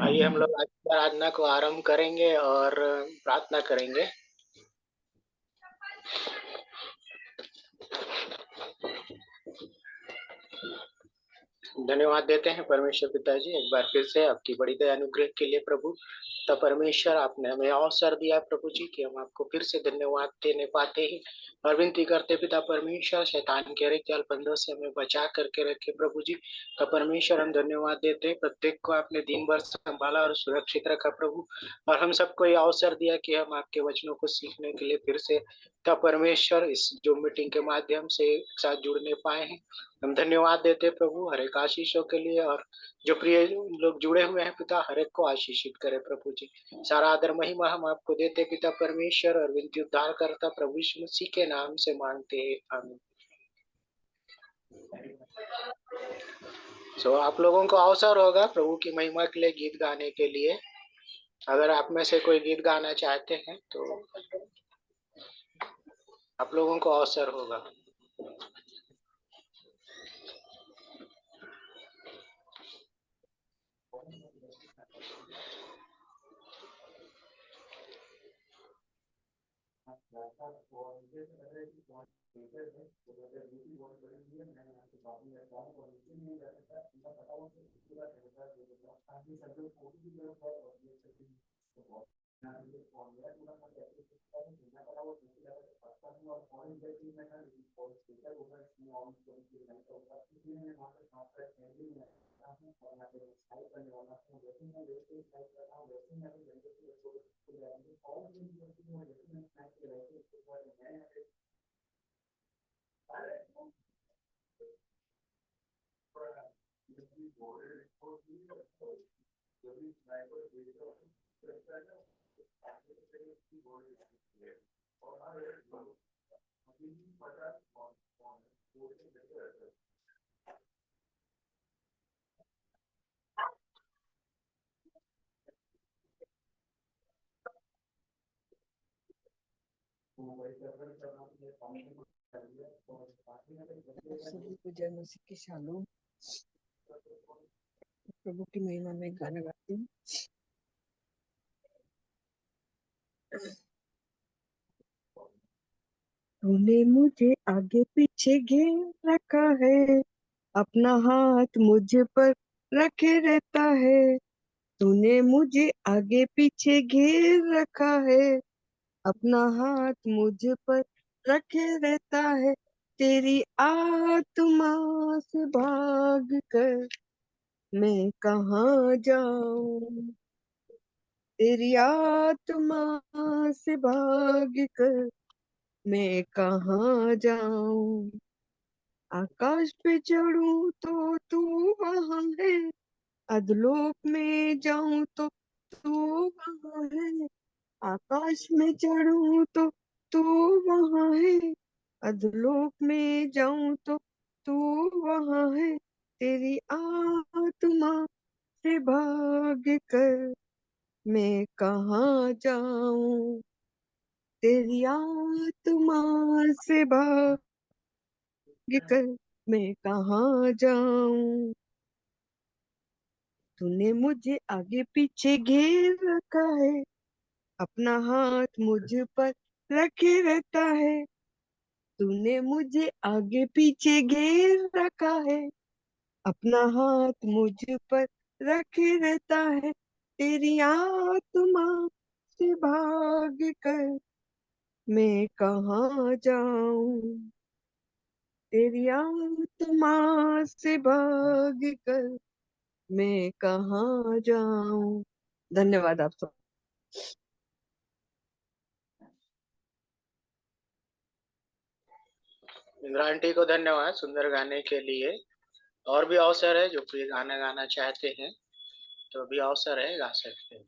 आइए हम लोग आज आराधना को आरंभ करेंगे और प्रार्थना करेंगे। धन्यवाद देते हैं परमेश्वर पिताजी एक बार फिर से आपकी बड़ी दया अनुग्रह के लिए प्रभु। तब परमेश्वर आपने हमें अवसर दिया प्रभु जी कि हम आपको फिर से धन्यवाद देने पाते ही और विनती करते पिता परमेश्वर शैतान के हर एक जाल बंधों से हमें बचा करके रखे प्रभु जी। तब परमेश्वर हम धन्यवाद देते हैं प्रत्येक को आपने दिन भर संभाला और सुरक्षित रखा प्रभु। और हम सबको ये अवसर दिया कि हम आपके वचनों को सीखने के लिए फिर से तब परमेश्वर इस जो मीटिंग के माध्यम से एक साथ जुड़ने पाए हैं। हम धन्यवाद देते हैं प्रभु हर एक आशीषों के लिए और जो प्रिय लोग जुड़े हुए हैं पिता हर एक को आशीषित करे प्रभु जी। सारा आदर महिमा हम आपको देते पिता परमेश्वर और विनती उद्धार करता प्रभु यीशु मसीह के नाम से मांगते हैं आमीन। सो आप लोगों को अवसर होगा प्रभु की महिमा के लिए गीत गाने के लिए। अगर आप में से कोई गीत गाना चाहते हैं तो आप लोगों को अवसर होगा। सभी को जय मसीह की शालोम। प्रभु की महिमा में गाना गाती हूँ। तूने मुझे आगे पीछे घेर रखा है, अपना हाथ मुझ पर रखे रहता है। तूने मुझे आगे पीछे घेर रखा है, अपना हाथ मुझ पर रखे रहता है। तेरी आत्मा से भाग कर मैं कहाँ जाऊं, तेरी आत्मा से भाग कर मैं कहाँ जाऊं। आकाश पे चढ़ूं तो तू वहां है, अधलोक में जाऊं तो तू वहां है। आकाश में चढ़ूं तो तू वहां है, अधलोक में जाऊं तो तू वहां है। तेरी आत्मा से भाग कर मैं कहाँ जाऊं, तेरी आत्मा से भाग कर मैं कहाँ जाऊं। तूने मुझे आगे पीछे घेर रखा है, अपना हाथ मुझ पर रखे रहता है। तूने मुझे आगे पीछे घेर रखा है, अपना हाथ मुझ पर रखे रहता है। तेरी आत्मा से भाग कर मैं कहाँ जाऊं, तेरी आत्मा से भाग कर मैं कहाँ जाऊं। धन्यवाद आप सब। इंदिरा आंटी को धन्यवाद सुंदर गाने के लिए। और भी अवसर है जो कोई गाना गाना चाहते हैं तो भी अवसर है गा सकते हैं।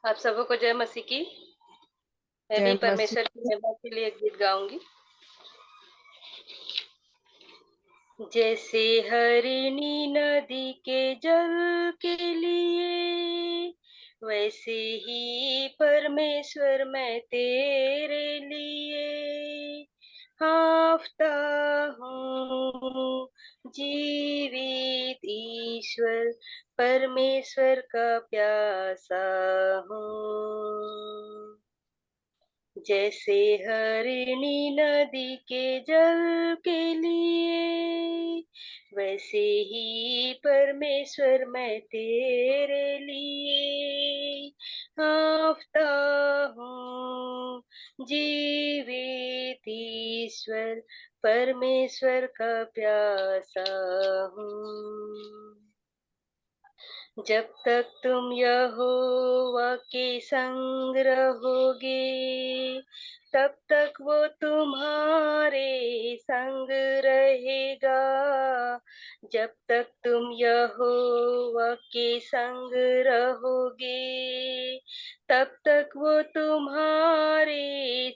आप सबको जय मसीह की। मैं जय भी मसीह। परमेश्वर की महिमा के लिए एक गीत गाऊंगी। जैसे हरिणी नदी के जल के लिए, वैसे ही परमेश्वर मैं तेरे लिए हाँफता हूँ। जीवित ईश्वर परमेश्वर का प्यासा हूँ। जैसे हरिणी नदी के जल के लिए, वैसे ही परमेश्वर मैं तेरे लिए हाँफता हूँ। जीवित ईश्वर परमेश्वर का प्यासा हूँ। जब तक तुम यहोवा के संग रहोगे, तब तक वो तुम्हारे संग रहेगा। जब तक तुम यहोवा के संग रहोगे, तब तक वो तुम्हारे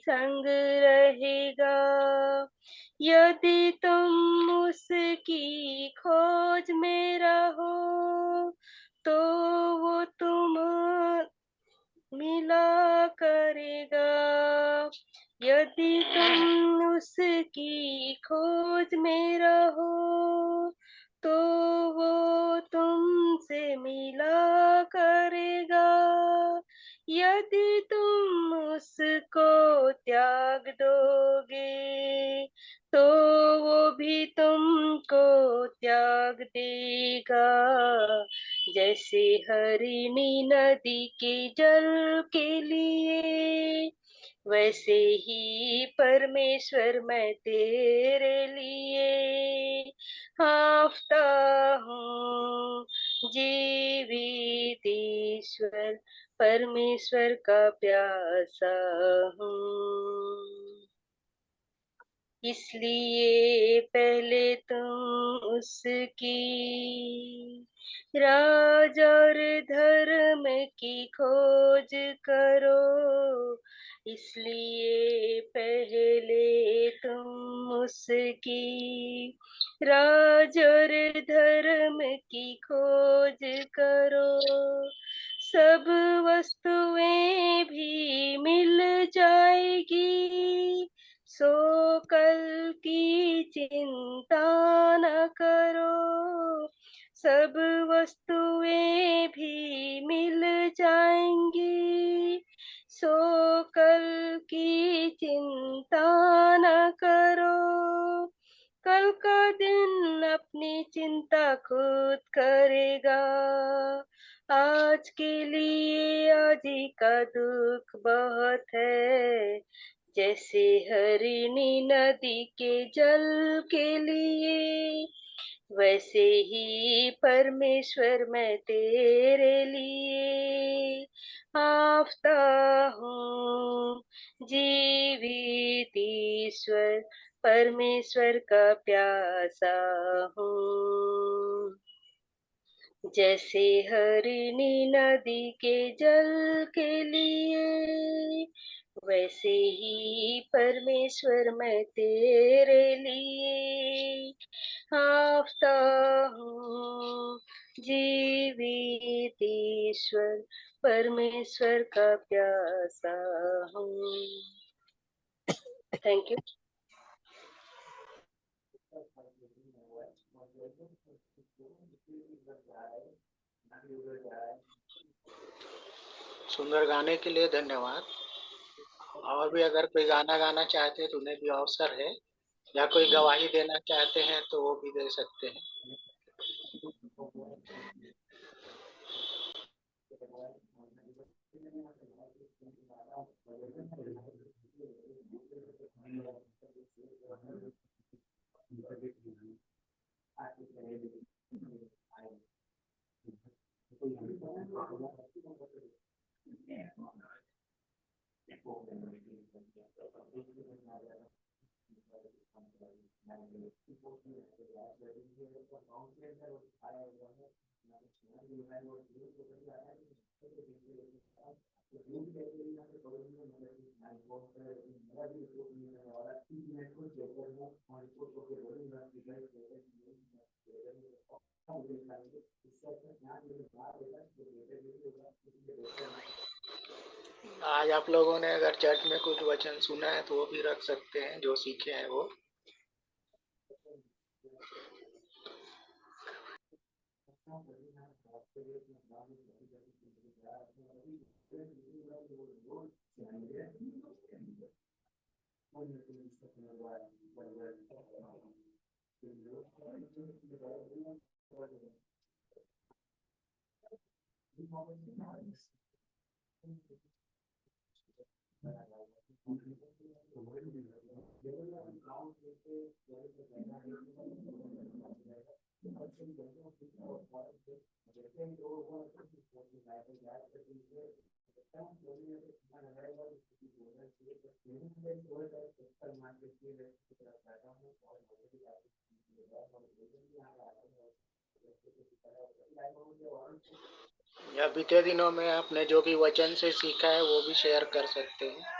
संग रहेगा। यदि तुम उसकी खोज में रहो, तो वो तुम्हें मिला करेगा। यदि तुम उसकी खोज में रहो, तो वो तुमसे मिला करेगा। यदि तुम उसको त्याग दोगे, तो वो भी तुमको त्याग देगा। जैसे हरिणी नदी के जल के लिए, वैसे ही परमेश्वर मैं तेरे लिए हाँफता हूँ। जीवित ईश्वर परमेश्वर का प्यासा हूँ। इसलिए पहले तुम उसकी राज और धर्म की खोज करो। इसलिए पहले तुम उसकी राज और धर्म की खोज करो। सब वस्तुएं भी मिल जाएगी, सो कल की चिंता न करो। सब वस्तुएं भी मिल जाएंगी, सो कल की चिंता न करो। कल का दिन अपनी चिंता खुद करेगा। आज के लिए आज ही का दुख बहुत है। जैसे हरिणी नदी के जल के लिए, वैसे ही परमेश्वर मैं तेरे लिए हाँफता हूँ। जीवित ईश्वर परमेश्वर का प्यासा हूँ। जैसे हरिणी नदी के जल के लिए, वैसे ही परमेश्वर मैं तेरे लिए हाँफता हूँ। जीवित ईश्वर परमेश्वर का प्यासा हूँ। Thank you. सुंदर गाने के लिए धन्यवाद। और भी अगर कोई गाना गाना चाहते हैं तो उन्हें भी अवसर है, या कोई गवाही देना चाहते हैं तो वो भी दे सकते हैं। आज आप लोगों ने अगर चर्च में कुछ वचन सुना है तो वो भी रख सकते हैं, जो सीखे हैं वो। या बीते दिनों में आपने जो भी वचन से सीखा है वो भी शेयर कर सकते हैं।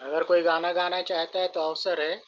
अगर कोई गाना गाना चाहता है तो अवसर है।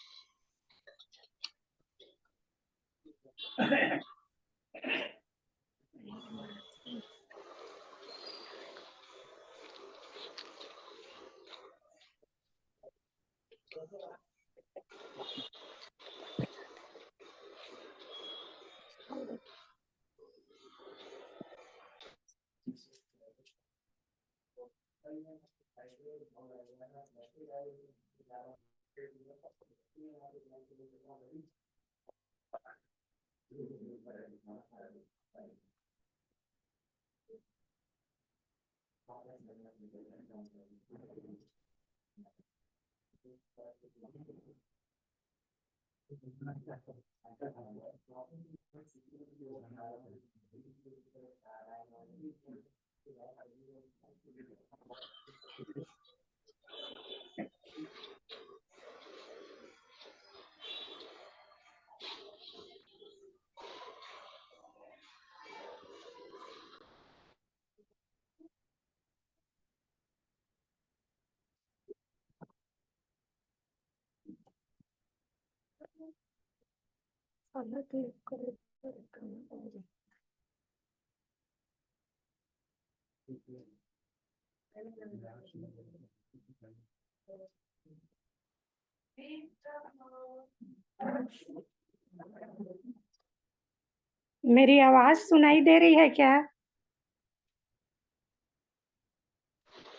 मेरी आवाज सुनाई दे रही है क्या?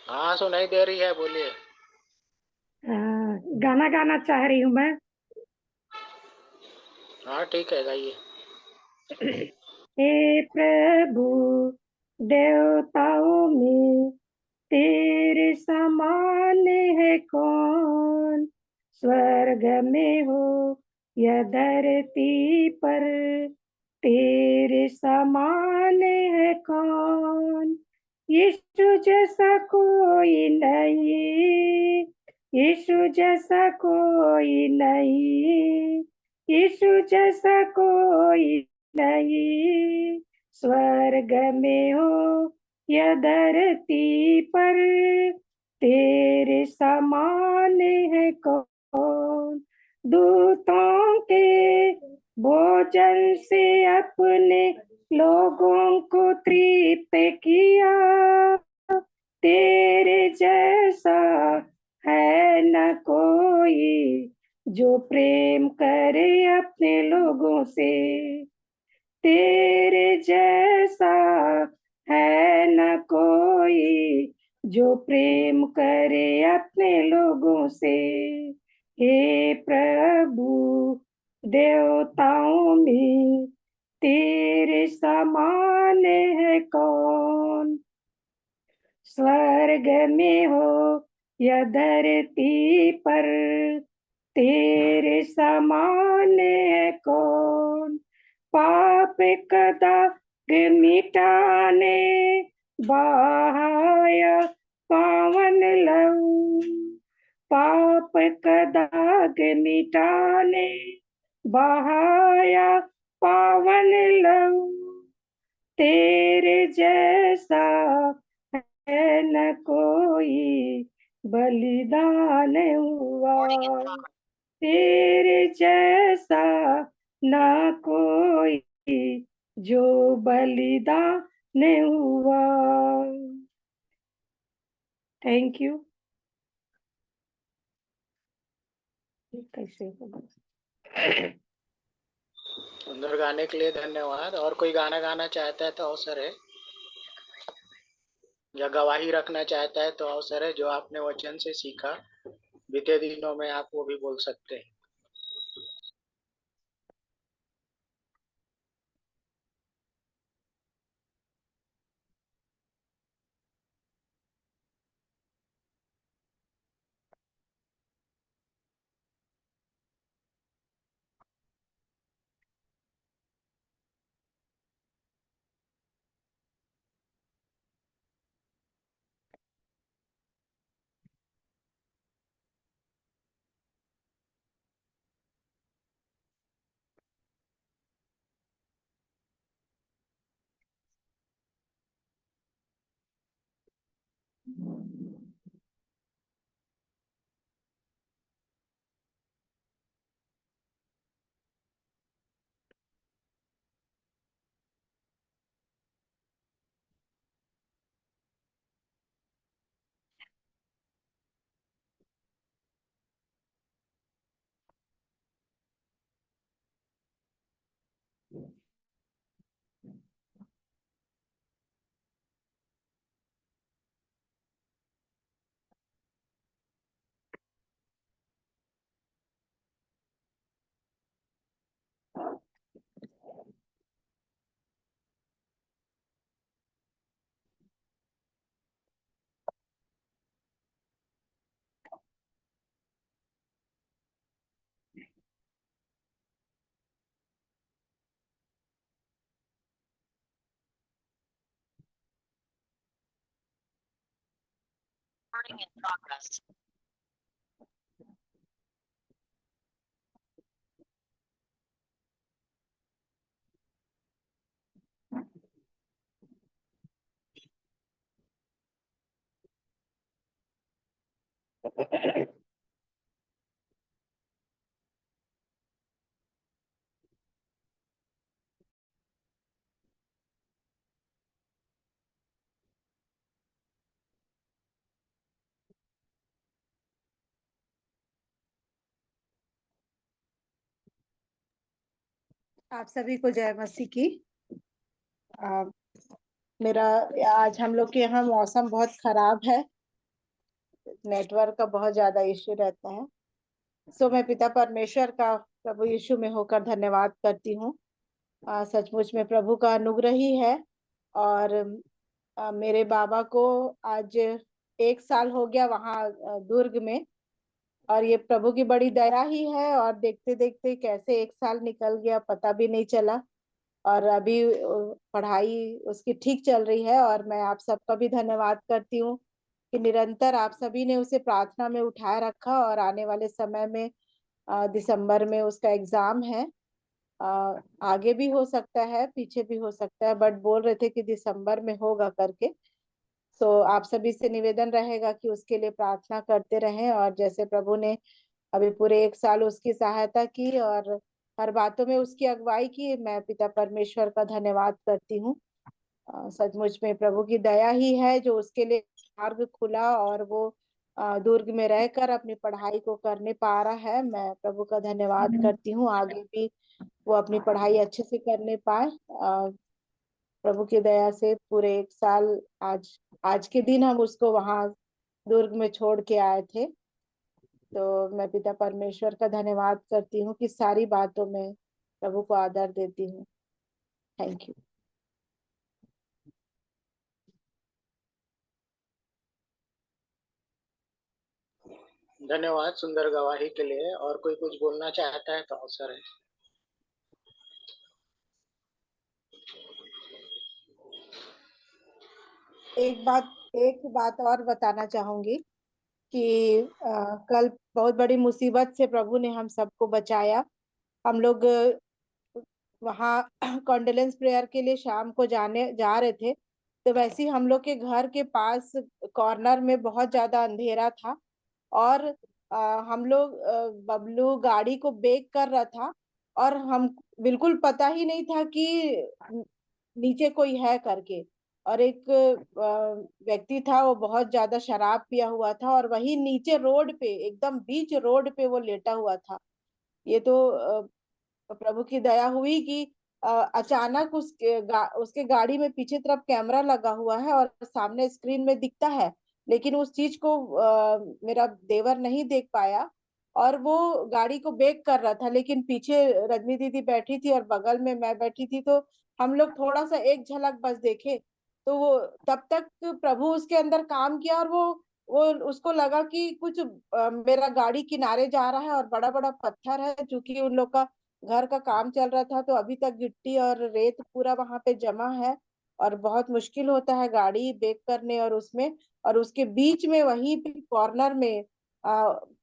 हाँ, सुनाई दे रही है, बोलिए। गाना गाना चाह रही हूँ मैं। हाँ ठीक है, गाइए। हे प्रभु देवताओं में तेरे समान है कौन, स्वर्ग में हो या धरती पर तेरे समान है कौन। यीशु जैसा कोई नहीं, यीशु जैसा कोई नहीं, यीशु जैसा कोई नहीं, स्वर्ग में हो या धरती पर तेरे समान है कौन। दूतों के भोजन से अपने लोगों को तृप्त किया, तेरे जैसा है न कोई जो प्रेम करे अपने लोगों से, तेरे जैसा है न कोई जो प्रेम करे अपने लोगों से। हे प्रभु देवताओं में तेरे समान है कौन, स्वर्ग में हो या धरती पर तेरे समान है कौन। पाप का दाग मिटाने बहाया पावन लहू, पाप का दाग मिटाने बहाया पावन लहू, तेरे जैसा है न कोई बलिदान हुआ, तेरे जैसा ना कोई जो बलिदान हुआ। Thank you. कैसे होगा? सुंदर गाने के लिए धन्यवाद। और कोई गाना गाना चाहता है तो अवसर है, या गवाही रखना चाहता है तो अवसर है। जो आपने वचन से सीखा बीते दिनों में, आप वो भी बोल सकते हैं। आप सभी को जय मसीह की। मेरा आज हम लोग के यहाँ मौसम बहुत खराब है, नेटवर्क का बहुत ज्यादा इश्यू रहता है, सो मैं पिता परमेश्वर का प्रभु यीशु में होकर धन्यवाद करती हूँ। सचमुच में प्रभु का अनुग्रह ही है। और मेरे बाबा को आज 1 साल हो गया वहाँ दुर्ग में। और ये प्रभु की बड़ी दया ही है, और देखते देखते कैसे 1 साल निकल गया पता भी नहीं चला। और अभी पढ़ाई उसकी ठीक चल रही है। और मैं आप सबका भी धन्यवाद करती हूँ कि निरंतर आप सभी ने उसे प्रार्थना में उठाए रखा। और आने वाले समय में दिसंबर में उसका एग्जाम है। आगे भी हो सकता है, पीछे भी हो सकता है, बट बोल रहे थे कि दिसंबर में होगा करके। सो आप सभी से निवेदन रहेगा कि उसके लिए प्रार्थना करते रहें। और जैसे प्रभु ने अभी पूरे 1 साल उसकी सहायता की और हर बातों में उसकी अगुवाई की, मैं पिता परमेश्वर का धन्यवाद करती हूँ। सचमुच में प्रभु की दया ही है जो उसके लिए मार्ग खुला, और वो दुर्ग में रहकर अपनी पढ़ाई को करने पा रहा है। मैं प्रभु का धन्यवाद करती हूँ। आगे भी वो अपनी पढ़ाई अच्छे से करने पाए। प्रभु की दया से पूरे 1 साल, आज आज के दिन हम उसको वहां दुर्ग में छोड़ के आए थे। तो मैं पिता परमेश्वर का धन्यवाद करती हूँ कि सारी बातों में प्रभु को आदर देती हूँ। Thank you. धन्यवाद सुंदर गवाही के लिए। और कोई कुछ बोलना चाहता है तो अवसर है। एक बात और बताना चाहूंगी कि कल बहुत बड़ी मुसीबत से प्रभु ने हम सबको बचाया। हम लोग वहाँ कॉन्डोलेंस प्रेयर के लिए शाम को जाने जा रहे थे। तो वैसे ही हम लोग के घर के पास कॉर्नर में बहुत ज्यादा अंधेरा था। और हम लोग बबलू गाड़ी को बेक कर रहा था, और हम बिल्कुल पता ही नहीं था कि नीचे कोई है करके। और एक व्यक्ति था, वो बहुत ज्यादा शराब पिया हुआ था, और वही नीचे रोड पे, एकदम बीच रोड पे वो लेटा हुआ था। ये तो प्रभु की दया हुई कि अचानक उसके गाड़ी में पीछे तरफ कैमरा लगा हुआ है और सामने स्क्रीन में दिखता है। लेकिन उस चीज को मेरा देवर नहीं देख पाया, और वो गाड़ी को बेक कर रहा था। लेकिन पीछे रजनी दीदी बैठी थी और बगल में मैं बैठी थी, तो हम लोग थोड़ा सा एक झलक बस देखे। तो वो तब तक प्रभु उसके अंदर काम किया, और वो उसको लगा कि कुछ मेरा गाड़ी किनारे जा रहा है, और बड़ा बड़ा पत्थर है, क्योंकि उन लोग का घर का काम चल रहा था। तो अभी तक गिट्टी और रेत पूरा वहां पे जमा है, और बहुत मुश्किल होता है गाड़ी बेक करने। और उसमें, और उसके बीच में वहीं पे कॉर्नर में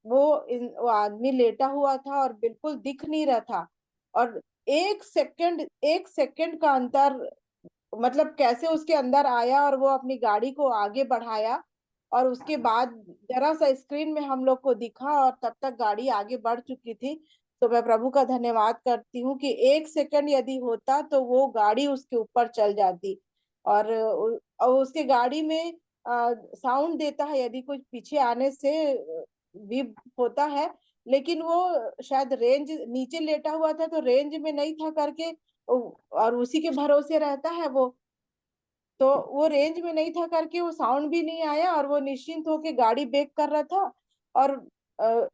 वो आदमी लेटा हुआ था और बिल्कुल दिख नहीं रहा था। और एक सेकंड का अंतर, मतलब कैसे उसके अंदर आया और वो अपनी गाड़ी को आगे बढ़ाया। और उसके बाद जरा सा स्क्रीन में हम लोग को दिखा, और तब तक गाड़ी आगे बढ़ चुकी थी। तो मैं प्रभु का धन्यवाद करती हूँ कि 1 सेकंड यदि होता तो वो गाड़ी उसके ऊपर चल जाती। और उसके गाड़ी में साउंड देता है यदि कुछ पीछे आने से, भी होता है। लेकिन वो शायद रेंज, नीचे लेटा हुआ था तो रेंज में नहीं था करके, और उसी के भरोसे रहता है वो। तो वो रेंज में नहीं था करके वो साउंड भी नहीं आया, और वो निश्चिंत होके गाड़ी बेक कर रहा था। और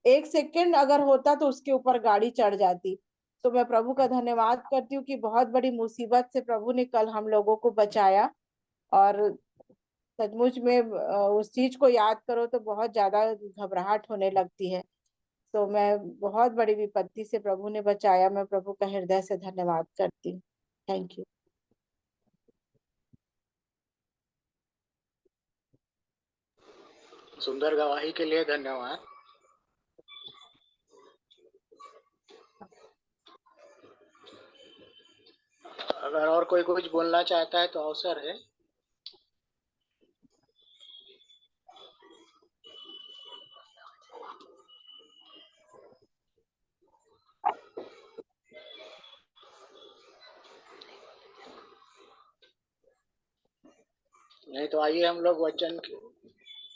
1 सेकंड अगर होता तो उसके ऊपर गाड़ी चढ़ जाती। तो मैं प्रभु का धन्यवाद करती हूँ कि बहुत बड़ी मुसीबत से प्रभु ने कल हम लोगों को बचाया। और सचमुच में उस चीज को याद करो तो बहुत ज्यादा घबराहट होने लगती है। तो मैं बहुत बड़ी विपत्ति से प्रभु ने बचाया। मैं प्रभु का हृदय से धन्यवाद करती हूँ। Thank you. सुंदर गवाही के लिए धन्यवाद। अगर और कोई कुछ बोलना चाहता है तो अवसर है। नहीं तो आइए हम लोग वचन के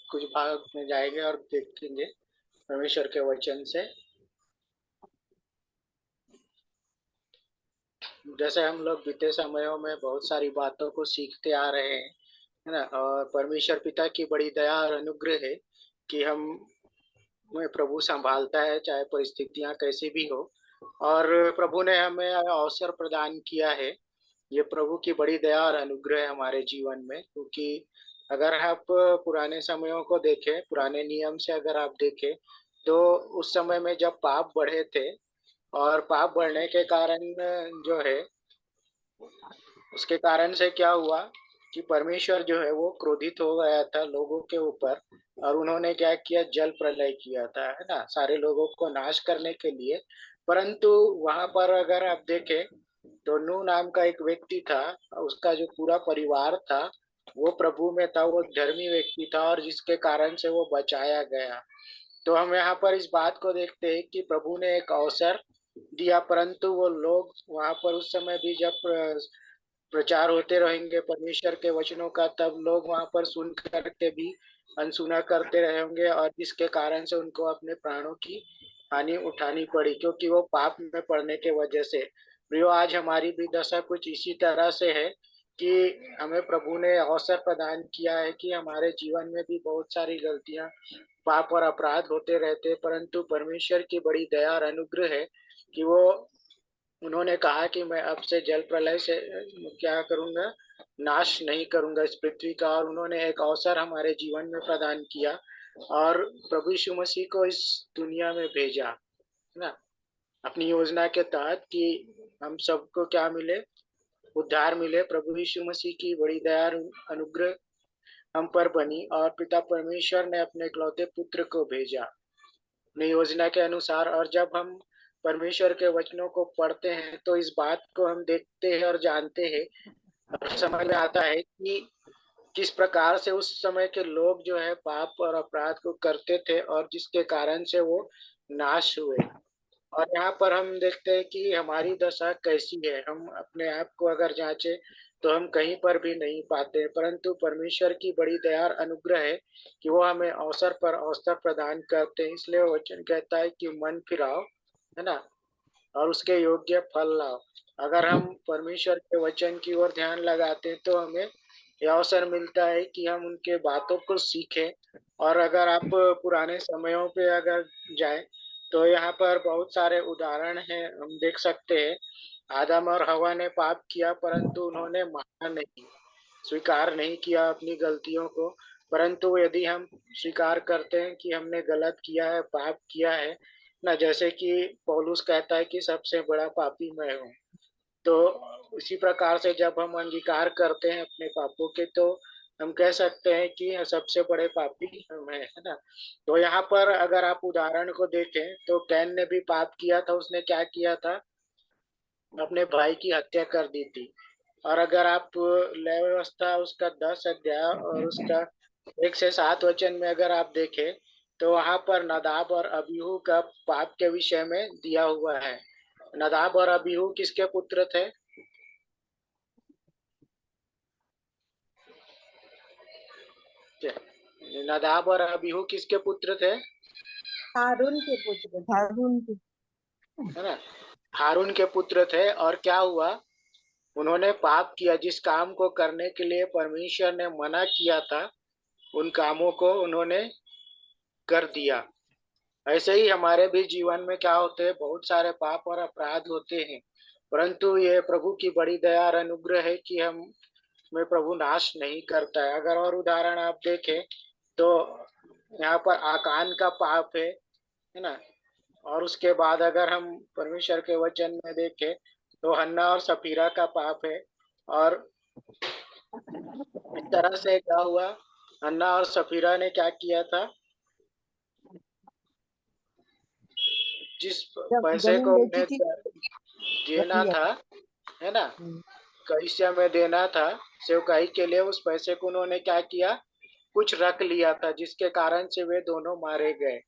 कुछ भाग में जाएंगे और देखेंगे परमेश्वर के वचन से। जैसे हम लोग बीते समयों में बहुत सारी बातों को सीखते आ रहे हैं, है ना। और परमेश्वर पिता की बड़ी दया और अनुग्रह है कि हम में प्रभु संभालता है, चाहे परिस्थितियां कैसी भी हो। और प्रभु ने हमें अवसर प्रदान किया है। ये प्रभु की बड़ी दया और अनुग्रह है हमारे जीवन में, क्योंकि अगर आप पुराने समयों को देखें, पुराने नियम से अगर आप देखें, तो उस समय में जब पाप बढ़े थे, और पाप बढ़ने के कारण जो है, उसके कारण से क्या हुआ कि परमेश्वर जो है वो क्रोधित हो गया था लोगों के ऊपर, और उन्होंने क्या किया, जल प्रलय किया था, है ना, सारे लोगों को नाश करने के लिए। परंतु वहां पर अगर आप देखें, तो नूह नाम का एक व्यक्ति था, उसका जो पूरा परिवार था वो प्रभु में था, वो धर्मी व्यक्ति था, और जिसके कारण से वो बचाया गया। तो हम यहाँ पर इस बात को देखते हैं कि प्रभु ने एक अवसर दिया, परंतु वो लोग वहां पर उस समय भी जब प्रचार होते रहेंगे परमेश्वर के वचनों का, तब लोग वहां पर सुन करके भी अनसुना करते रहेंगे, और जिसके कारण से उनको अपने प्राणों की हानि उठानी पड़ी, क्योंकि वो पाप में पड़ने के वजह से। प्रियो, आज हमारी भी दशा कुछ इसी तरह से है कि हमें प्रभु ने अवसर प्रदान किया है कि हमारे जीवन में भी बहुत सारी गलतियां, पाप और अपराध होते रहते, परंतु परमेश्वर की बड़ी दया और अनुग्रह है कि वो, उन्होंने कहा कि मैं अब से जल प्रलय से क्या करूंगा, नाश नहीं करूंगा इस पृथ्वी का। और उन्होंने एक अवसर हमारे जीवन में प्रदान किया, और प्रभु यीशु मसीह को इस दुनिया में भेजा, है ना, अपनी योजना के तहत, कि हम सबको क्या मिले, उद्धार मिले। प्रभु यीशु मसीह की बड़ी दया और अनुग्रह हम पर बनी, और पिता परमेश्वर ने अपने इकलौते पुत्र को भेजा अपनी योजना के अनुसार। और जब हम परमेश्वर के वचनों को पढ़ते हैं, तो इस बात को हम देखते हैं और जानते हैं, और समझ में आता है कि किस प्रकार से उस समय के लोग जो है पाप और अपराध को करते थे, और जिसके कारण से वो नाश हुए। और यहाँ पर हम देखते हैं कि हमारी दशा कैसी है। हम अपने आप को अगर जांचे, तो हम कहीं पर भी नहीं पाते, परंतु परमेश्वर की बड़ी दया और अनुग्रह है कि वो हमें अवसर पर अवसर प्रदान करते हैं। इसलिए वो वचन कहता है कि मन फिराओ, है ना, और उसके योग्य फल लाओ। अगर हम परमेश्वर के वचन की ओर ध्यान लगाते हैं, तो हमें यह अवसर मिलता है कि हम उनके बातों को सीखें। और अगर आप पुराने समयों पे अगर जाएं, तो यहाँ पर बहुत सारे उदाहरण हैं, हम देख सकते हैं। आदम और हवा ने पाप किया, परंतु उन्होंने माना नहीं, स्वीकार नहीं किया अपनी गलतियों को। परंतु यदि हम स्वीकार करते हैं कि हमने गलत किया है, पाप किया है ना, जैसे कि पौलुस कहता है कि सबसे बड़ा पापी मैं हूँ, तो उसी प्रकार से जब हम अंगीकार करते हैं अपने पापों के, तो हम कह सकते हैं कि सबसे बड़े पापी हम हैं, है ना। तो यहाँ पर अगर आप उदाहरण को देखें, तो कैन ने भी पाप किया था। उसने क्या किया था, अपने भाई की हत्या कर दी थी। और अगर आप लय व्यवस्था उसका 10 अध्याय और उसका 1 से 7 वचन में अगर आप देखें, तो वहां पर नदाब और अबीहू का पाप के विषय में दिया हुआ है। नदाब और अबीहू किसके पुत्र थे? नदाब और अबीहू किसके पुत्र थे? हारून के पुत्र थे। हारून के। है ना, हारून के पुत्र थे। और क्या हुआ, उन्होंने पाप किया। जिस काम को करने के लिए परमेश्वर ने मना किया था, उन कामों को उन्होंने कर दिया। ऐसे ही हमारे भी जीवन में क्या होते हैं, बहुत सारे पाप और अपराध होते हैं, परंतु ये प्रभु की बड़ी दया और अनुग्रह है कि हम में प्रभु नाश नहीं करता है। अगर और उदाहरण आप देखें, तो यहाँ पर आकान का पाप है ना। और उसके बाद अगर हम परमेश्वर के वचन में देखें, तो हन्ना और सफीरा का पाप है। और इस तरह से क्या हुआ, हन्ना और सफीरा ने क्या किया था, जिस जब पैसे जमीन को बेची उन्हें थी, देना दिया। था, है ना, हम्म, कलिसिया में देना था सेवकाई के लिए, उस पैसे को उन्होंने क्या किया, कुछ रख लिया था, जिसके कारण से वे दोनों मारे गए।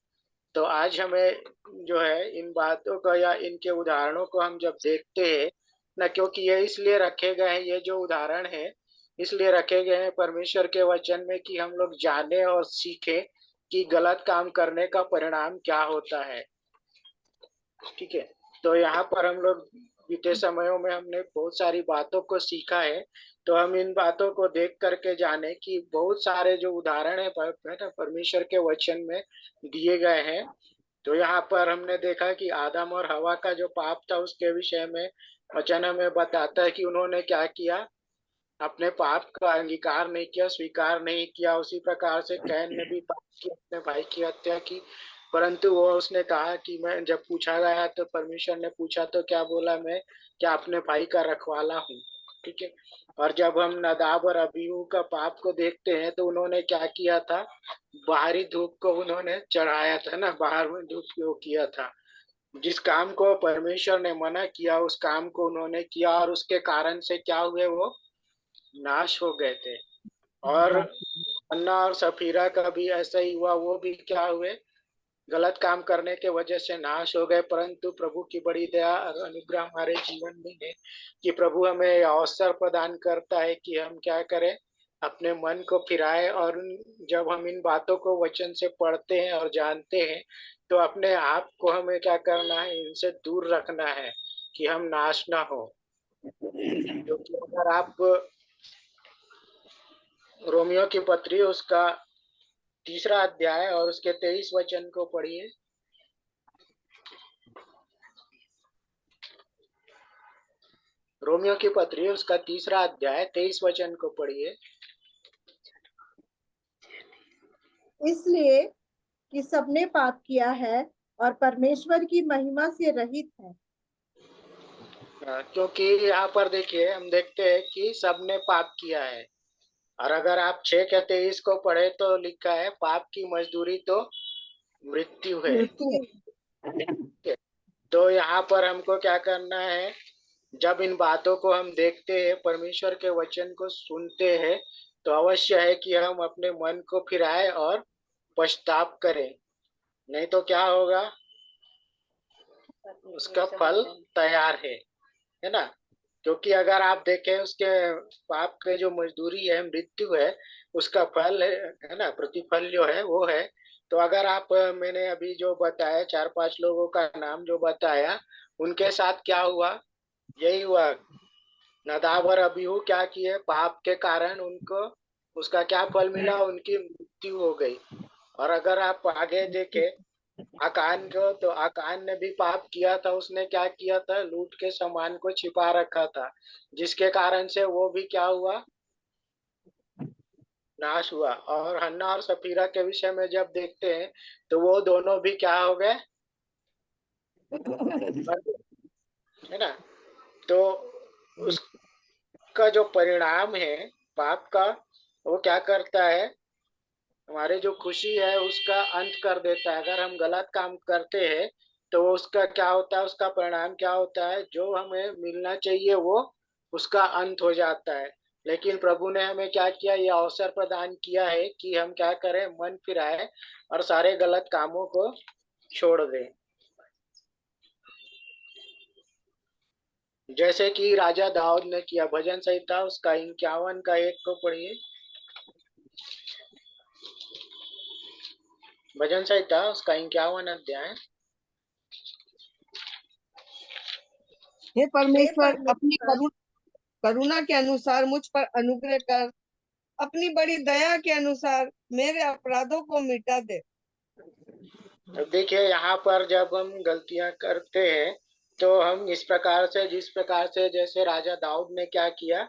तो आज हमें जो है इन बातों को या इनके उदाहरणों को हम जब देखते हैं ना, क्योंकि ये इसलिए रखे गए हैं, ये जो उदाहरण है इसलिए रखे गए हैं परमेश्वर के वचन में, कि हम लोग जाने और सीखें कि गलत काम करने का परिणाम क्या होता है। ठीक है, तो यहाँ पर हम लोग बीते समयों में हमने बहुत सारी बातों को सीखा है, तो हम इन बातों को देख करके जाने कि बहुत सारे जो उदाहरण है परमेश्वर के वचन में दिए गए हैं। तो यहाँ पर हमने देखा कि आदम और हवा का जो पाप था उसके विषय में वचन हमें बताता है कि उन्होंने क्या किया, अपने पाप का अंगीकार नहीं किया, स्वीकार नहीं किया। उसी प्रकार से कैन ने भी पाप किया, अपने भाई की हत्या की। परंतु वो उसने कहा कि मैं, जब पूछा गया तो परमेश्वर ने पूछा तो क्या बोला, मैं क्या अपने भाई का रखवाला हूँ। ठीक है। और जब हम नदाब और अबीहू का पाप को देखते हैं तो उन्होंने क्या किया था, बाहरी धूप को उन्होंने चढ़ाया था ना, बाहर में धूप को किया था। जिस काम को परमेश्वर ने मना किया उस काम को उन्होंने किया, और उसके कारण से क्या हुए, वो नाश हो गए थे। और अन्ना और सफीरा का भी ऐसा ही हुआ, वो भी क्या हुए, गलत काम करने के वजह से नाश हो गए। परंतु प्रभु की बड़ी दया और अनुग्रह हमारे जीवन में है कि प्रभु हमें अवसर प्रदान करता है कि हम क्या करें, अपने मन को फिराए। और जब हम इन बातों को वचन से पढ़ते हैं और जानते हैं तो अपने आप को हमें क्या करना है, इनसे दूर रखना है कि हम नाश ना हो। क्योंकि अगर आप रोमियो की पत्री उसका 3रा अध्याय और उसके 23 वचन को पढ़िए। रोमियो की पत्री उसका 3रा अध्याय 23 वचन को पढ़िए। इसलिए कि सबने पाप किया है और परमेश्वर की महिमा से रहित है। क्योंकि यहाँ पर देखिए, हम देखते हैं कि सबने पाप किया है। और अगर आप 6 के 23 को पढ़े तो लिखा है, पाप की मजदूरी तो मृत्यु है। मृत्यु। तो यहाँ पर हमको क्या करना है, जब इन बातों को हम देखते हैं, परमेश्वर के वचन को सुनते हैं, तो अवश्य है कि हम अपने मन को फिराए और पश्चाताप करें। नहीं तो क्या होगा, उसका फल तैयार है ना। क्योंकि अगर आप देखें, उसके पाप के जो मजदूरी है मृत्यु है, उसका फल है ना, प्रतिफल जो है वो है। तो अगर आप, मैंने अभी जो बताया 4-5 लोगों का नाम जो बताया, उनके साथ क्या हुआ, यही हुआ। नदाब और अबीहू क्या किए, पाप के कारण उनको उसका क्या फल मिला, उनकी मृत्यु हो गई। और अगर आप आगे देखें आकान को, तो आकान ने भी पाप किया था। उसने क्या किया था, लूट के सामान को छिपा रखा था, जिसके कारण से वो भी क्या हुआ, नाश हुआ। और हन्ना और सफीरा के विषय में जब देखते हैं तो वो दोनों भी क्या हो गए, है ना। तो उसका जो परिणाम है पाप का, वो क्या करता है, हमारे जो खुशी है उसका अंत कर देता है। अगर हम गलत काम करते हैं तो उसका क्या होता है, उसका परिणाम क्या होता है, जो हमें मिलना चाहिए वो उसका अंत हो जाता है। लेकिन प्रभु ने हमें क्या किया, ये अवसर प्रदान किया है कि हम क्या करें, मन फिराए और सारे गलत कामों को छोड़ दें। जैसे कि राजा दाऊद ने किया। भजन संहिता उसका 51 का 1 को पढ़िए। भजन संहिता उसका 51 अध्याय। हे परमेश्वर, अपनी परमेश्वर, करुणा के अनुसार मुझ पर अनुग्रह कर, अपनी बड़ी दया के अनुसार मेरे अपराधों को मिटा दे। अब देखिए, यहाँ पर जब हम गलतियां करते हैं तो हम इस प्रकार से, जिस प्रकार से जैसे राजा दाऊद ने क्या किया,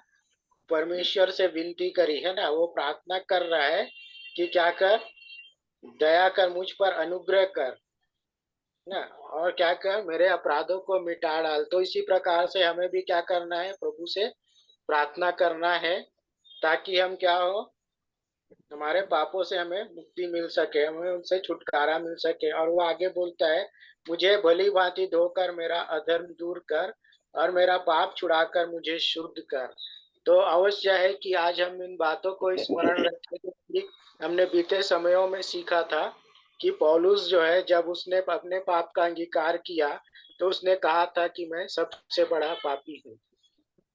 परमेश्वर से विनती करी है ना, वो प्रार्थना कर रहा है कि क्या कर, दया कर, मुझ पर अनुग्रह कर ना, और क्या कर, मेरे अपराधों को मिटा डाल। तो इसी प्रकार से हमें भी क्या करना है, प्रभु से प्रार्थना करना है, ताकि हम क्या हो, हमारे पापों से हमें मुक्ति मिल सके, हमें उनसे छुटकारा मिल सके। और वो आगे बोलता है, मुझे भली भांति धोकर मेरा अधर्म दूर कर और मेरा पाप छुड़ाकर मुझे शुद्ध कर। तो अवश्य है कि आज हम इन बातों को स्मरण रखें कि हमने बीते समयों में सीखा था कि पौलुस जो है, जब उसने अपने पाप का अंगीकार किया तो उसने कहा था कि मैं सबसे बड़ा पापी हूँ।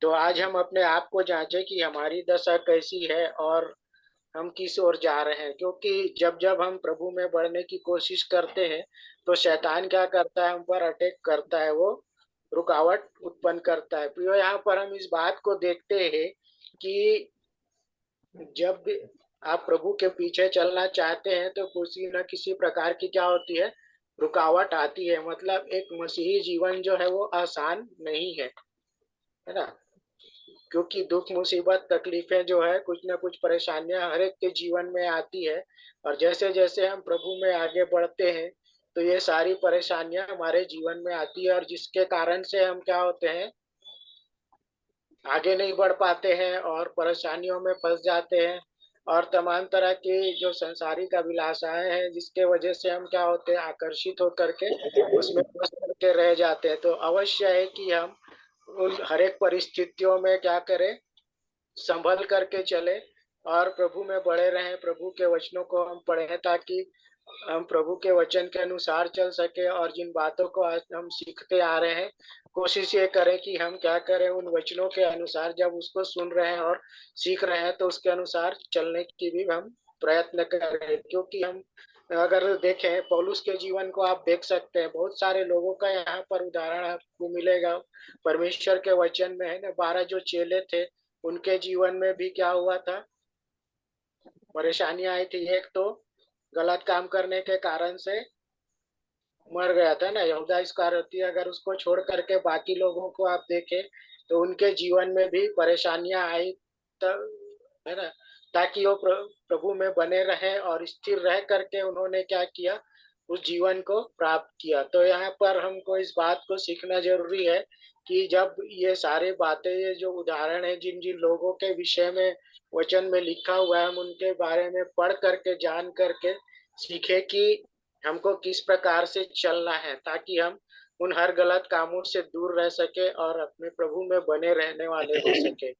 तो आज हम अपने आप को जांचें कि हमारी दशा कैसी है और हम किस ओर जा रहे हैं। क्योंकि जब जब हम प्रभु में बढ़ने की कोशिश करते हैं तो शैतान क्या करता है, हम पर अटैक करता है, वो रुकावट उत्पन्न करता है। प्रियो, यहाँ पर हम इस बात को देखते हैं कि जब भी आप प्रभु के पीछे चलना चाहते हैं तो किसी न किसी प्रकार की क्या होती है, रुकावट आती है। मतलब एक मसीही जीवन जो है वो आसान नहीं है ना, क्योंकि दुख मुसीबत तकलीफें जो है, कुछ न कुछ परेशानियां हर एक के जीवन में आती है। और जैसे जैसे हम प्रभु में आगे बढ़ते हैं तो ये सारी परेशानियां हमारे जीवन में आती है, और जिसके कारण से हम क्या होते हैं, आगे नहीं बढ़ पाते हैं और परेशानियों में फंस जाते हैं। और तमाम तरह की जो संसारिक अभिलाषाएं हैं जिसके वजह से हम क्या होते हैं, आकर्षित होकर के उसमें फंस करके रह जाते हैं। तो अवश्य है कि हम उन हर एक परिस्थितियों में क्या करें, संभल करके चले और प्रभु में बढ़े रहें। प्रभु के वचनों को हम पढ़ें ताकि हम प्रभु के वचन के अनुसार चल सके। और जिन बातों को आज हम सीखते आ रहे हैं, कोशिश ये करें कि हम क्या करें, उन वचनों के अनुसार जब उसको सुन रहे हैं और सीख रहे हैं तो उसके अनुसार चलने की भी हम प्रयत्न करें। क्योंकि हम अगर देखें, पौलुस के जीवन को आप देख सकते हैं, बहुत सारे लोगों का यहाँ पर उदाहरण आपको मिलेगा परमेश्वर के वचन में, है ना। 12 जो चेले थे उनके जीवन में भी क्या हुआ था, परेशानियां आई थी। एक तो गलत काम करने के कारण से मर गया था ना यहूदा इस्करियोती। अगर उसको छोड़ करके बाकी लोगों को आप देखें तो उनके जीवन में भी परेशानियां आई, है ना, ताकि वो प्रभु में बने रहे और स्थिर रह करके उन्होंने क्या किया, उस जीवन को प्राप्त किया। तो यहाँ पर हमको इस बात को सीखना जरूरी है कि जब ये सारे बातें, ये जो उदाहरण है जिन जिन लोगों के विषय में वचन में लिखा हुआ है, हम उनके बारे में पढ़ करके जान करके सीखे कि हमको किस प्रकार से चलना है, ताकि हम उन हर गलत कामों से दूर रह सके और अपने प्रभु में बने रहने वाले हो सके।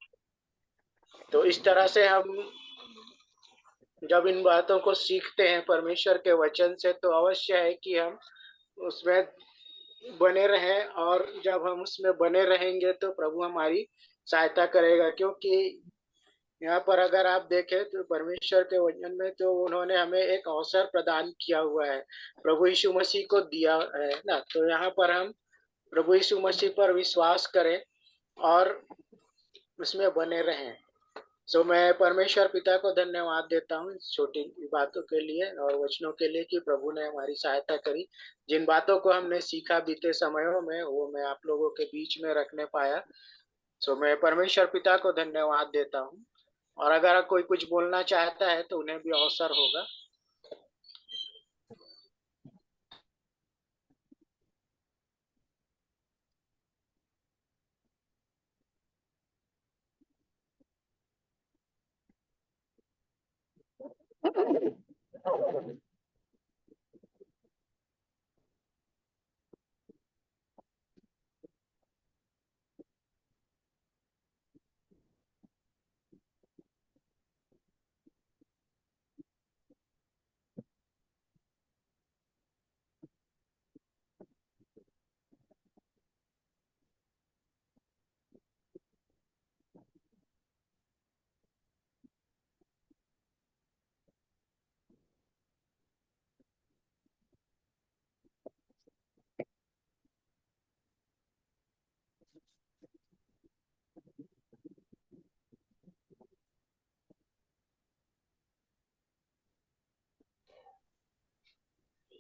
तो इस तरह से हम जब इन बातों को सीखते हैं परमेश्वर के वचन से तो अवश्य है कि हम उसमें बने रहें। और जब हम उसमें बने रहेंगे तो प्रभु हमारी सहायता करेगा। क्योंकि यहाँ पर अगर आप देखें तो परमेश्वर के वचन में तो उन्होंने हमें एक अवसर प्रदान किया हुआ है, प्रभु यीशु मसीह को दिया है ना। तो यहाँ पर हम प्रभु यीशु मसीह पर विश्वास करें और उसमें बने रहें। सो मैं परमेश्वर पिता को धन्यवाद देता हूँ इस छोटी बातों के लिए और वचनों के लिए कि प्रभु ने हमारी सहायता करी। जिन बातों को हमने सीखा बीते समयों में वो मैं आप लोगों के बीच में रखने पाया। सो मैं परमेश्वर पिता को धन्यवाद देता हूँ। और अगर कोई कुछ बोलना चाहता है तो उन्हें भी अवसर होगा।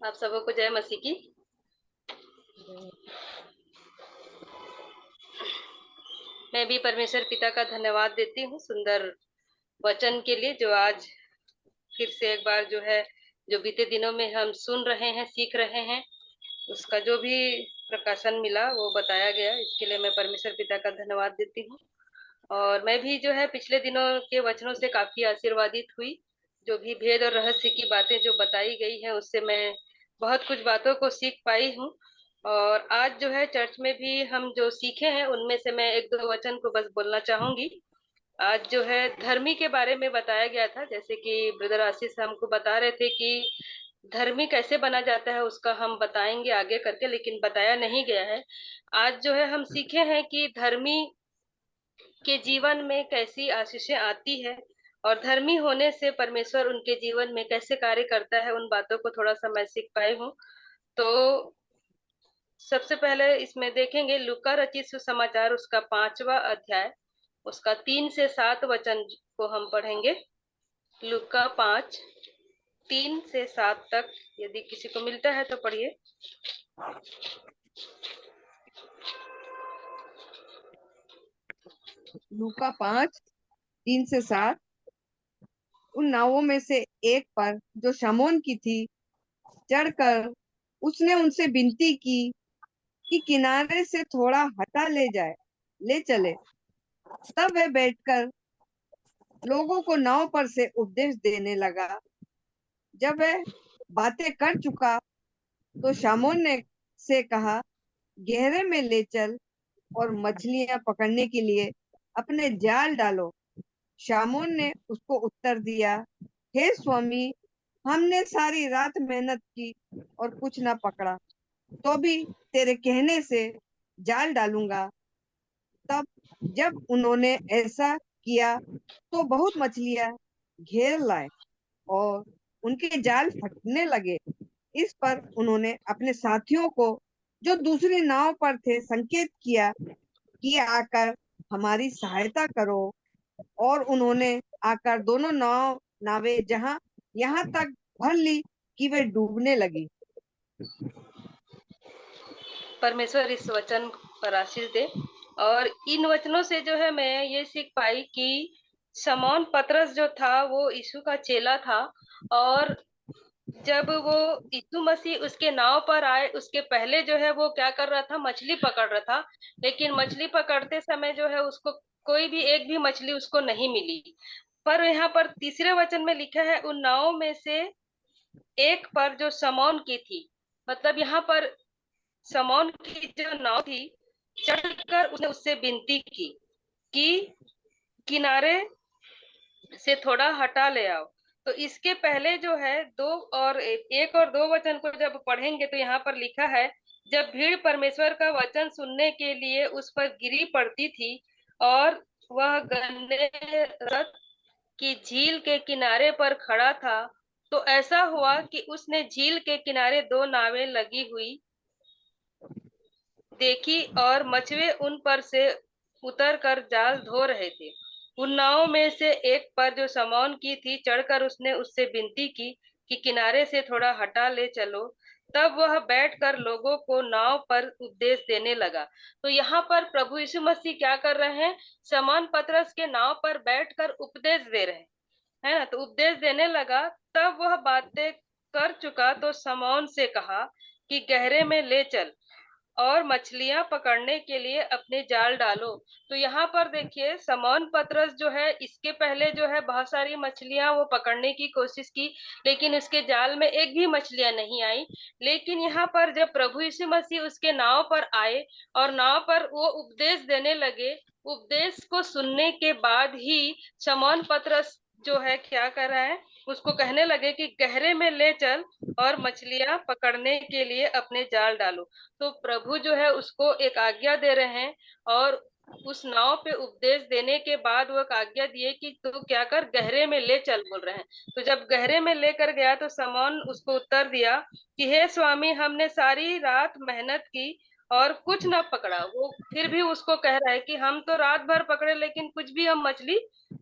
आप सबों को जय मसीह की। मैं भी परमेश्वर पिता का धन्यवाद देती हूँ सुंदर वचन के लिए, जो आज फिर से एक बार जो है, जो बीते दिनों में हम सुन रहे हैं, सीख रहे हैं, उसका जो भी प्रकाशन मिला वो बताया गया। इसके लिए मैं परमेश्वर पिता का धन्यवाद देती हूँ। और मैं भी जो है पिछले दिनों के वचनों से काफी आशीर्वादित हुई। जो भी भेद और रहस्य की बातें जो बताई गई है उससे मैं बहुत कुछ बातों को सीख पाई हूँ। और आज जो है चर्च में भी हम जो सीखे हैं उनमें से मैं एक दो वचन को बस बोलना चाहूंगी। आज जो है धर्मी के बारे में बताया गया था, जैसे कि ब्रदर आशीष हमको बता रहे थे कि धर्मी कैसे बना जाता है, उसका हम बताएंगे आगे करके, लेकिन बताया नहीं गया है। आज जो है हम सीखे हैं कि धर्मी के जीवन में कैसी आशीषें आती है और धर्मी होने से परमेश्वर उनके जीवन में कैसे कार्य करता है, उन बातों को थोड़ा सा मैं सीख पाई हूँ। तो सबसे पहले इसमें देखेंगे लूका रचित सुसमाचार उसका 5वां अध्याय उसका 3 से 7 वचन को हम पढ़ेंगे। लूका 5 3 से 7 तक, यदि किसी को मिलता है तो पढ़िए। लूका 5 3 से 7। उन नावों में से एक पर जो शमौन की थी चढ़कर उसने उनसे विनती की कि किनारे से थोड़ा हटा ले चले। तब वह बैठकर लोगों को नाव पर से उपदेश देने लगा। जब वह बातें कर चुका तो शमौन ने से कहा, गहरे में ले चल और मछलियां पकड़ने के लिए अपने जाल डालो। शमौन ने उसको उत्तर दिया, हे स्वामी, हमने सारी रात मेहनत की और कुछ ना पकड़ा, तो भी तेरे कहने से जाल डालूंगा। तब जब उन्होंने ऐसा किया तो बहुत मछलियां घेर लाए और उनके जाल फटने लगे। इस पर उन्होंने अपने साथियों को जो दूसरी नाव पर थे संकेत किया कि आकर हमारी सहायता करो, और उन्होंने आकर दोनों नावें यहाँ तक भर ली कि वे डूबने लगी। परमेश्वर इस वचन पर आशीष दे। और इन वचनों से जो है मैं ये सीख पाई कि शमौन पतरस जो था वो यीशु का चेला था, और जब वो यीशु मसीह उसके नाव पर आए उसके पहले जो है वो क्या कर रहा था, मछली पकड़ रहा था। लेकिन मछली पकड़ते समय जो है उसको कोई भी एक भी मछली उसको नहीं मिली। पर यहाँ पर तीसरे वचन में लिखा है उन नावों में से एक पर जो शमौन की थी, मतलब यहाँ पर शमौन की जो नाव थी चढ़कर उसने उससे विनती की कि किनारे से थोड़ा हटा ले आओ। तो इसके पहले जो है एक और दो वचन को जब पढ़ेंगे तो यहाँ पर लिखा है, जब भीड़ परमेश्वर का वचन सुनने के लिए उस पर गिरी पड़ती थी और वह गन्नेसरत की झील के किनारे पर खड़ा था, तो ऐसा हुआ कि उसने झील के किनारे दो नावें लगी हुई देखी और मछुए उन पर से उतर कर जाल धो रहे थे। उन नावों में से एक पर जो शमौन की थी चढ़कर उसने उससे विनती की कि किनारे से थोड़ा हटा ले चलो। तब वह बैठकर लोगों को नाव पर उपदेश देने लगा। तो यहाँ पर प्रभु यीशु मसीह क्या कर रहे हैं, शमौन पतरस के नाव पर बैठकर उपदेश दे रहे हैं, है ना। तो उपदेश देने लगा। तब वह बातें कर चुका तो शमौन से कहा कि गहरे में ले चल और मछलियां पकड़ने के लिए अपने जाल डालो। तो यहाँ पर देखिए शमौन पतरस जो है इसके पहले जो है बहुत सारी मछलियां वो पकड़ने की कोशिश की, लेकिन उसके जाल में एक भी मछलियां नहीं आई। लेकिन यहाँ पर जब प्रभु यीशु मसीह उसके नाव पर आए और नाव पर वो उपदेश देने लगे, उपदेश को सुनने के बाद ही शमौन पतरस जो है क्या कर रहा है, उसको कहने लगे कि गहरे में ले चल और मछलियां पकड़ने के लिए अपने जाल डालो। तो प्रभु जो है उसको एक आज्ञा दे रहे हैं, और उस नाव पे उपदेश देने के बाद वो एक आज्ञा दिए कि तू क्या कर, गहरे में ले चल बोल रहे हैं। तो जब गहरे में लेकर गया तो शमौन उसको उत्तर दिया कि हे स्वामी, हमने सारी रात मेहनत की और कुछ न पकड़ा। वो फिर भी उसको कह रहा है कि हम तो रात भर पकड़े लेकिन कुछ भी हम मछली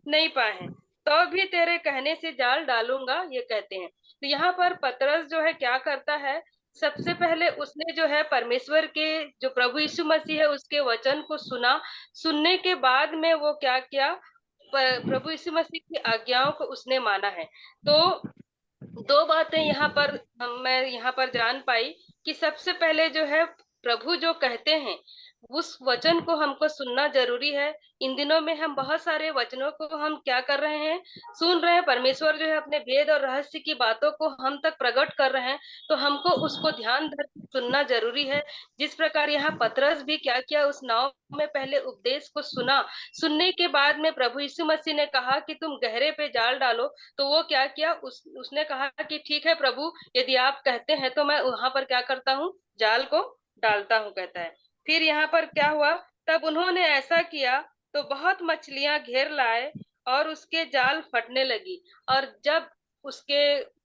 नहीं पाए हैं, तो भी तेरे कहने से जाल डालूंगा, ये कहते हैं। तो यहाँ पर पतरस जो है क्या करता है, सबसे पहले उसने जो है परमेश्वर के जो प्रभु यीशु मसीह है उसके वचन को सुना। सुनने के बाद में वो क्या किया, प्रभु यीशु मसीह की आज्ञाओं को उसने माना है। तो दो बातें यहाँ पर मैं यहाँ पर जान पाई कि सबसे पहले जो है प्रभु जो कहते हैं उस वचन को हमको सुनना जरूरी है। इन दिनों में हम बहुत सारे वचनों को हम क्या कर रहे हैं, सुन रहे हैं। परमेश्वर जो है अपने वेद और रहस्य की बातों को हम तक प्रकट कर रहे हैं, तो हमको उसको ध्यान धर सुनना जरूरी है। जिस प्रकार यहाँ पतरस भी क्या किया, उस नाव में पहले उपदेश को सुना, सुनने के बाद में प्रभु यीशु मसीह ने कहा कि तुम गहरे पे जाल डालो, तो वो क्या किया, उसने कहा कि ठीक है प्रभु, यदि आप कहते हैं तो मैं वहां पर क्या करता हूँ, जाल को डालता हूँ, कहता है। फिर यहाँ पर क्या हुआ, तब उन्होंने ऐसा किया तो बहुत मछलियां घेर लाए और उसके जाल फटने लगी। और जब उसके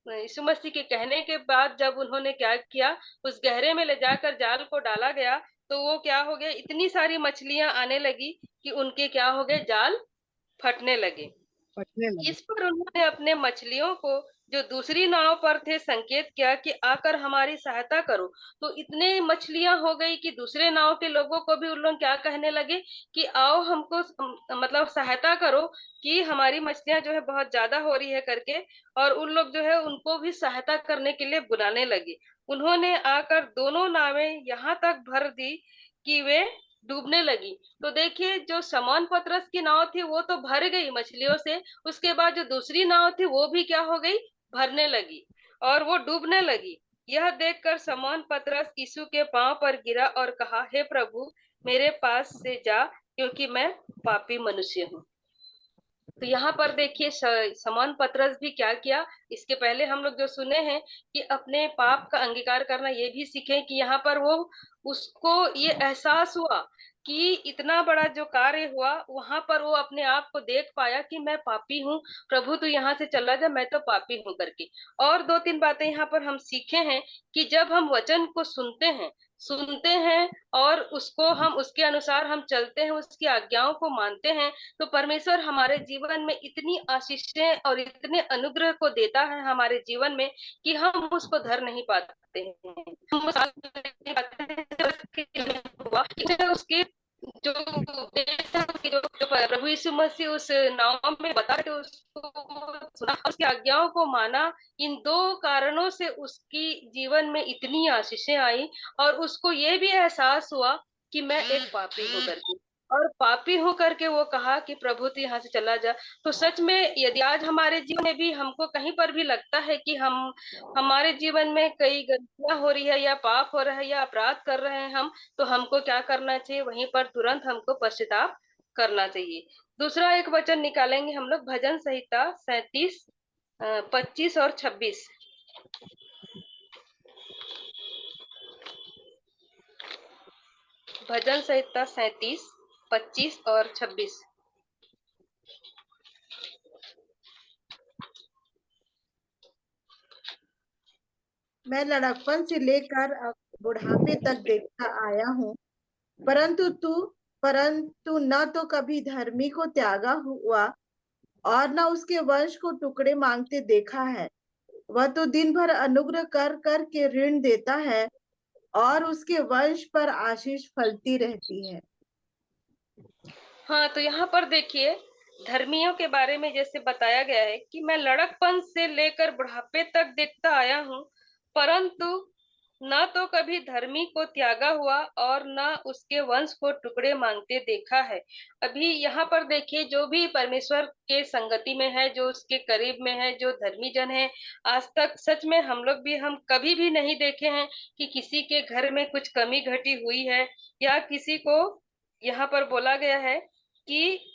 यीशु मसीह के कहने के बाद जब उन्होंने क्या किया, उस गहरे में ले जाकर जाल को डाला गया, तो वो क्या हो गया, इतनी सारी मछलियां आने लगी कि उनके क्या हो गए, जाल फटने लगे। फटने लगे। इस पर उन्होंने अपने मछलियों को जो दूसरी नाव पर थे संकेत किया कि आकर हमारी सहायता करो। तो इतने मछलियां हो गई कि दूसरे नाव के लोगों को भी उन लोग क्या कहने लगे कि आओ हमको मतलब सहायता करो कि हमारी मछलियां जो है बहुत ज्यादा हो रही है करके, और उन लोग जो है उनको भी सहायता करने के लिए बुलाने लगे। उन्होंने आकर दोनों नावें यहाँ तक भर दी कि वे डूबने लगी। तो देखिए, जो शमौन पतरस की नाव थी वो तो भर गई मछलियों से, उसके बाद जो दूसरी नाव थी वो भी क्या हो गई, भरने लगी और वो डूबने लगी। यह देखकर शमौन पतरस यीशु के पांव पर गिरा और कहा, हे प्रभु, मेरे पास से जा, क्योंकि मैं पापी मनुष्य हूँ। तो यहाँ पर देखिए शमौन पतरस भी क्या किया, इसके पहले हम लोग जो सुने हैं कि अपने पाप का अंगीकार करना, ये भी सीखे कि यहाँ पर वो उसको ये एहसास हुआ कि इतना बड़ा जो कार्य हुआ, वहां पर वो अपने आप को देख पाया कि मैं पापी हूँ, प्रभु तू यहाँ से चला जा, मैं तो पापी हूँ करके। और दो तीन बातें यहाँ पर हम सीखे हैं कि जब हम वचन को सुनते हैं और उसको हम उसके अनुसार हम चलते हैं, उसकी आज्ञाओं को मानते हैं, तो परमेश्वर हमारे जीवन में इतनी आशीषें और इतने अनुग्रह को देता है हमारे जीवन में कि हम उसको धर नहीं पाते हैं, हम नहीं पाते हैं। हुआ उसके जो जो प्रभु यीशु मसीह उस नाव में बता रहे थे, उसको सुना, उसकी आज्ञाओं को माना, इन दो कारणों से उसकी जीवन में इतनी आशीषें आई और उसको ये भी एहसास हुआ कि मैं एक पापी हूँ करके, और पापी हो करके वो कहा कि प्रभु तू यहाँ से चला जा। तो सच में यदि आज हमारे जीवन में भी हमको कहीं पर भी लगता है कि हमारे जीवन में कई गलतियां हो रही है या पाप हो रहा है या अपराध कर रहे हैं हम, तो हमको क्या करना चाहिए, वहीं पर तुरंत हमको पश्चाताप करना चाहिए। दूसरा एक वचन निकालेंगे हम लोग, भजन संहिता 37, 25 और 26। भजन संहिता 37, 25 और 26। मैं लड़कपन से लेकर अब बुढ़ापे तक देखता आया हूँ, परंतु न तो कभी धर्मी को त्यागा हुआ और न उसके वंश को टुकड़े मांगते देखा है। वह तो दिन भर अनुग्रह कर कर के ऋण देता है और उसके वंश पर आशीष फलती रहती है। हाँ, तो यहाँ पर देखिए, धर्मियों के बारे में जैसे बताया गया है कि मैं लड़कपन से लेकर बुढ़ापे तक देखता आया हूँ, परंतु न तो कभी धर्मी को त्यागा हुआ और न उसके वंश को टुकड़े मांगते देखा है। अभी यहाँ पर देखिए, जो भी परमेश्वर के संगति में है, जो उसके करीब में है, जो धर्मी जन है, आज तक सच में हम कभी भी नहीं देखे हैं कि किसी के घर में कुछ कमी घटी हुई है, या किसी को यहाँ पर बोला गया है कि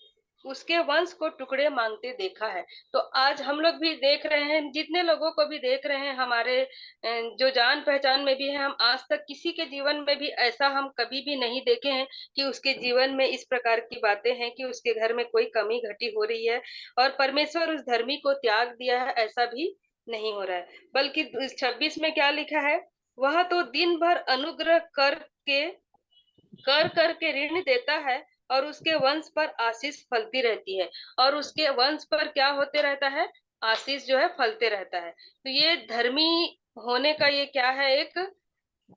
उसके वंश को टुकड़े मांगते देखा है। तो आज हम लोग भी देख रहे हैं, जितने लोगों को भी देख रहे हैं, हमारे जो जान पहचान में भी है, हम आज तक किसी के जीवन में भी ऐसा हम कभी भी नहीं देखे हैं कि उसके जीवन में इस प्रकार की बातें हैं कि उसके घर में कोई कमी घटी हो रही है और परमेश्वर उस धर्मी को त्याग दिया है, ऐसा भी नहीं हो रहा है। बल्कि 26 में क्या लिखा है, वह तो दिन भर अनुग्रह कर करके ऋण देता है और उसके वंश पर आशीष फलती रहती है, और उसके वंश पर क्या होते रहता है, आशीष जो है फलते रहता है। तो ये धर्मी होने का ये क्या है, एक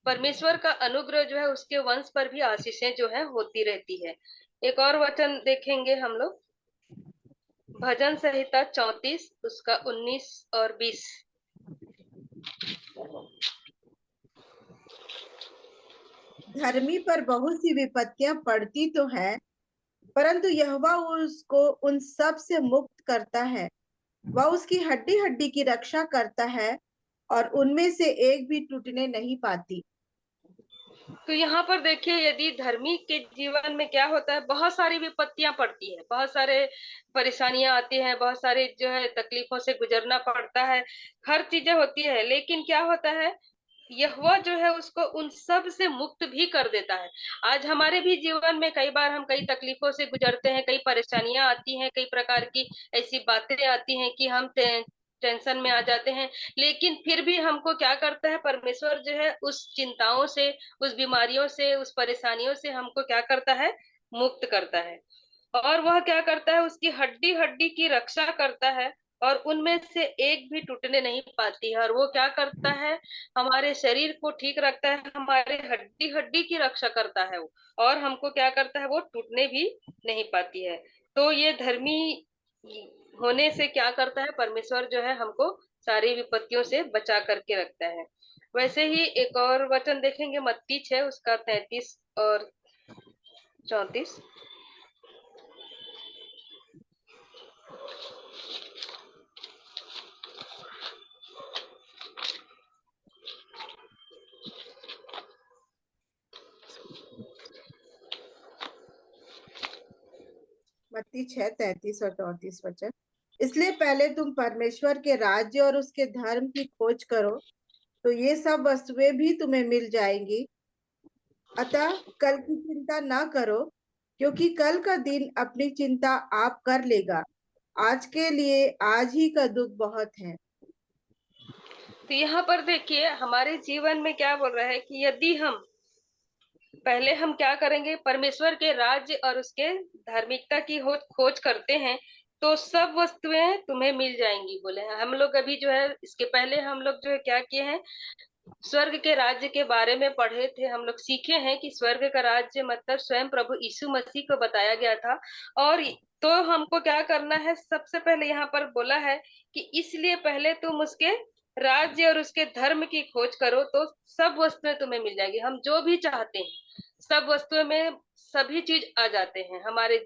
परमेश्वर का अनुग्रह जो है उसके वंश पर भी आशीषें जो है होती रहती है। एक और वचन देखेंगे हम लोग, भजन संहिता 34, उसका 19 और 20। धर्मी पर बहुत सी विपत्तियां पड़ती तो है, परंतु यहोवा उसको उन सब से मुक्त करता है। वह उसकी हड्डी हड्डी की रक्षा करता है और उनमें से एक भी टूटने नहीं पाती। तो यहाँ पर देखिए, यदि धर्मी के जीवन में क्या होता है, बहुत सारी विपत्तियां पड़ती है, बहुत सारे परेशानियां आती हैं, बहुत सारे जो है तकलीफों से गुजरना पड़ता है, हर चीजें होती है, लेकिन क्या होता है, यहोवा जो है उसको उन सब से मुक्त भी कर देता है। आज हमारे भी जीवन में कई बार हम कई तकलीफों से गुजरते हैं, कई परेशानियां आती हैं, कई प्रकार की ऐसी बातें आती हैं कि हम टेंशन में आ जाते हैं, लेकिन फिर भी हमको क्या करता है परमेश्वर जो है उस चिंताओं से, उस बीमारियों से, उस परेशानियों से हमको क्या करता है, मुक्त करता है। और वह क्या करता है, उसकी हड्डी हड्डी की रक्षा करता है और उनमें से एक भी टूटने नहीं पाती है। और वो क्या करता है, हमारे शरीर को ठीक रखता है, हमारे हड्डी हड्डी की रक्षा करता है वो, और हमको क्या करता है, वो टूटने भी नहीं पाती है। तो ये धर्मी होने से क्या करता है, परमेश्वर जो है हमको सारी विपत्तियों से बचा करके रखता है। वैसे ही एक और वचन देखेंगे, मत्ती 6 उसका 33 और 34। मत्ती 6:33 और 34 वचन। इसलिए पहले तुम परमेश्वर के राज्य और उसके धर्म की खोज करो, तो ये सब वस्तुएं भी तुम्हें मिल जाएंगी। अतः कल की चिंता ना करो, क्योंकि कल का दिन अपनी चिंता आप कर लेगा। आज के लिए आज ही का दुख बहुत है। तो यहाँ पर देखिए हमारे जीवन में क्या बोल रहा है कि यदि हम पहले हम क्या करेंगे, परमेश्वर के राज्य और उसके धार्मिकता की खोज करते हैं, तो सब वस्तुएं तुम्हें मिल जाएंगी बोले हैं। हम लोग अभी जो है इसके पहले हम लोग जो है क्या किए हैं, स्वर्ग के राज्य के बारे में पढ़े थे, हम लोग सीखे हैं कि स्वर्ग का राज्य मतलब स्वयं प्रभु यीशु मसीह को बताया गया था। और तो हमको क्या करना है, सबसे पहले यहाँ पर बोला है कि इसलिए पहले तुम उसके राज्य और उसके धर्म की खोज करो, तो सब वस्तुएं तुम्हें मिल जाएगी। हम जो भी चाहते हैं सब वस्तुएं में सभी चीज आ जाते हैं। हमारे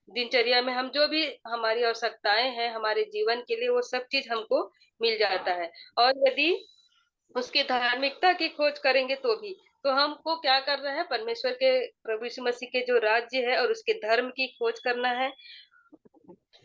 दिनचर्या में हम जो भी हमारी आवश्यकताएं हैं हमारे जीवन के लिए, वो सब चीज हमको मिल जाता है। और यदि उसकी धार्मिकता की खोज करेंगे तो हमको क्या कर रहे हैं, परमेश्वर के प्रभु यीशु मसीह के जो राज्य है और उसके धर्म की खोज करना है,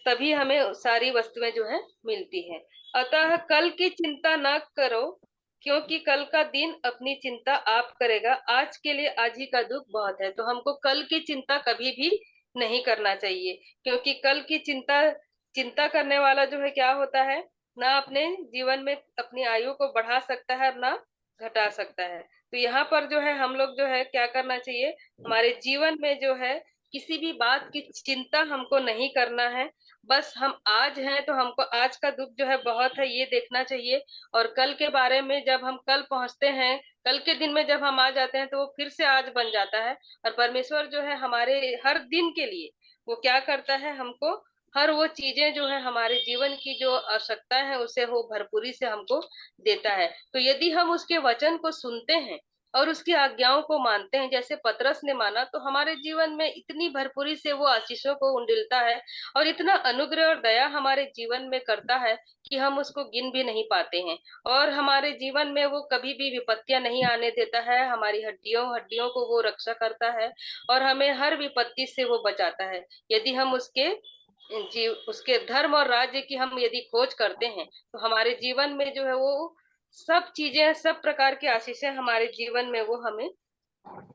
तभी हमें सारी वस्तुएं जो है मिलती है। अतः कल की चिंता ना करो, क्योंकि कल का दिन अपनी चिंता आप करेगा। आज के लिए आज ही का दुख बहुत है। तो हमको कल की चिंता कभी भी नहीं करना चाहिए, क्योंकि कल की चिंता चिंता करने वाला जो है क्या होता है, ना अपने जीवन में अपनी आयु को बढ़ा सकता है ना घटा सकता है। तो यहाँ पर जो है हम लोग जो है क्या करना चाहिए, हमारे जीवन में जो है किसी भी बात की चिंता हमको नहीं करना है। बस हम आज हैं तो हमको आज का दुख जो है बहुत है ये देखना चाहिए। और कल के बारे में जब हम कल पहुंचते हैं, कल के दिन में जब हम आ जाते हैं, तो वो फिर से आज बन जाता है। और परमेश्वर जो है हमारे हर दिन के लिए वो क्या करता है, हमको हर वो चीजें जो है हमारे जीवन की जो आवश्यकता है उसे वो भरपूरी से हमको देता है। तो यदि हम उसके वचन को सुनते हैं और उसकी आज्ञाओं को मानते हैं, जैसे पतरस ने माना, तो हमारे जीवन में इतनी भरपूरी से वो आशीषों को उंडेलता है और इतना अनुग्रह और दया हमारे जीवन में करता है कि हम उसको गिन भी नहीं पाते हैं। और हमारे जीवन में वो कभी भी विपत्तियां नहीं आने देता है, हमारी हड्डियों हड्डियों को वो रक्षा करता है और हमें हर विपत्ति से वो बचाता है। यदि हम उसके धर्म और राज्य की हम यदि खोज करते हैं, तो हमारे जीवन में जो है वो सब चीजें, सब प्रकार की आशीषें हमारे जीवन में वो हमें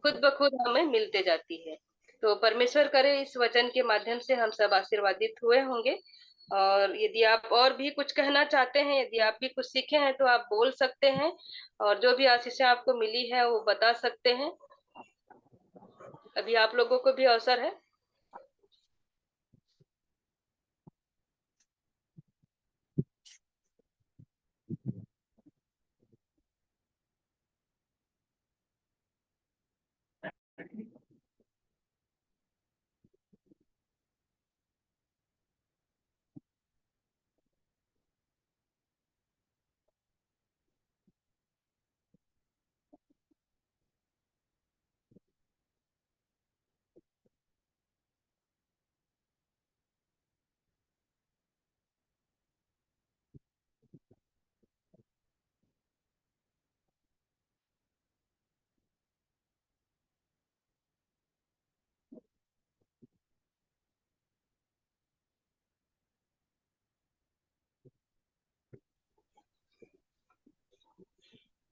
खुद ब खुद हमें मिलते जाती है। तो परमेश्वर करे इस वचन के माध्यम से हम सब आशीर्वादित हुए होंगे। और यदि आप और भी कुछ कहना चाहते हैं, यदि आप भी कुछ सीखे हैं तो आप बोल सकते हैं, और जो भी आशीषें आपको मिली है वो बता सकते हैं। अभी आप लोगों को भी अवसर है।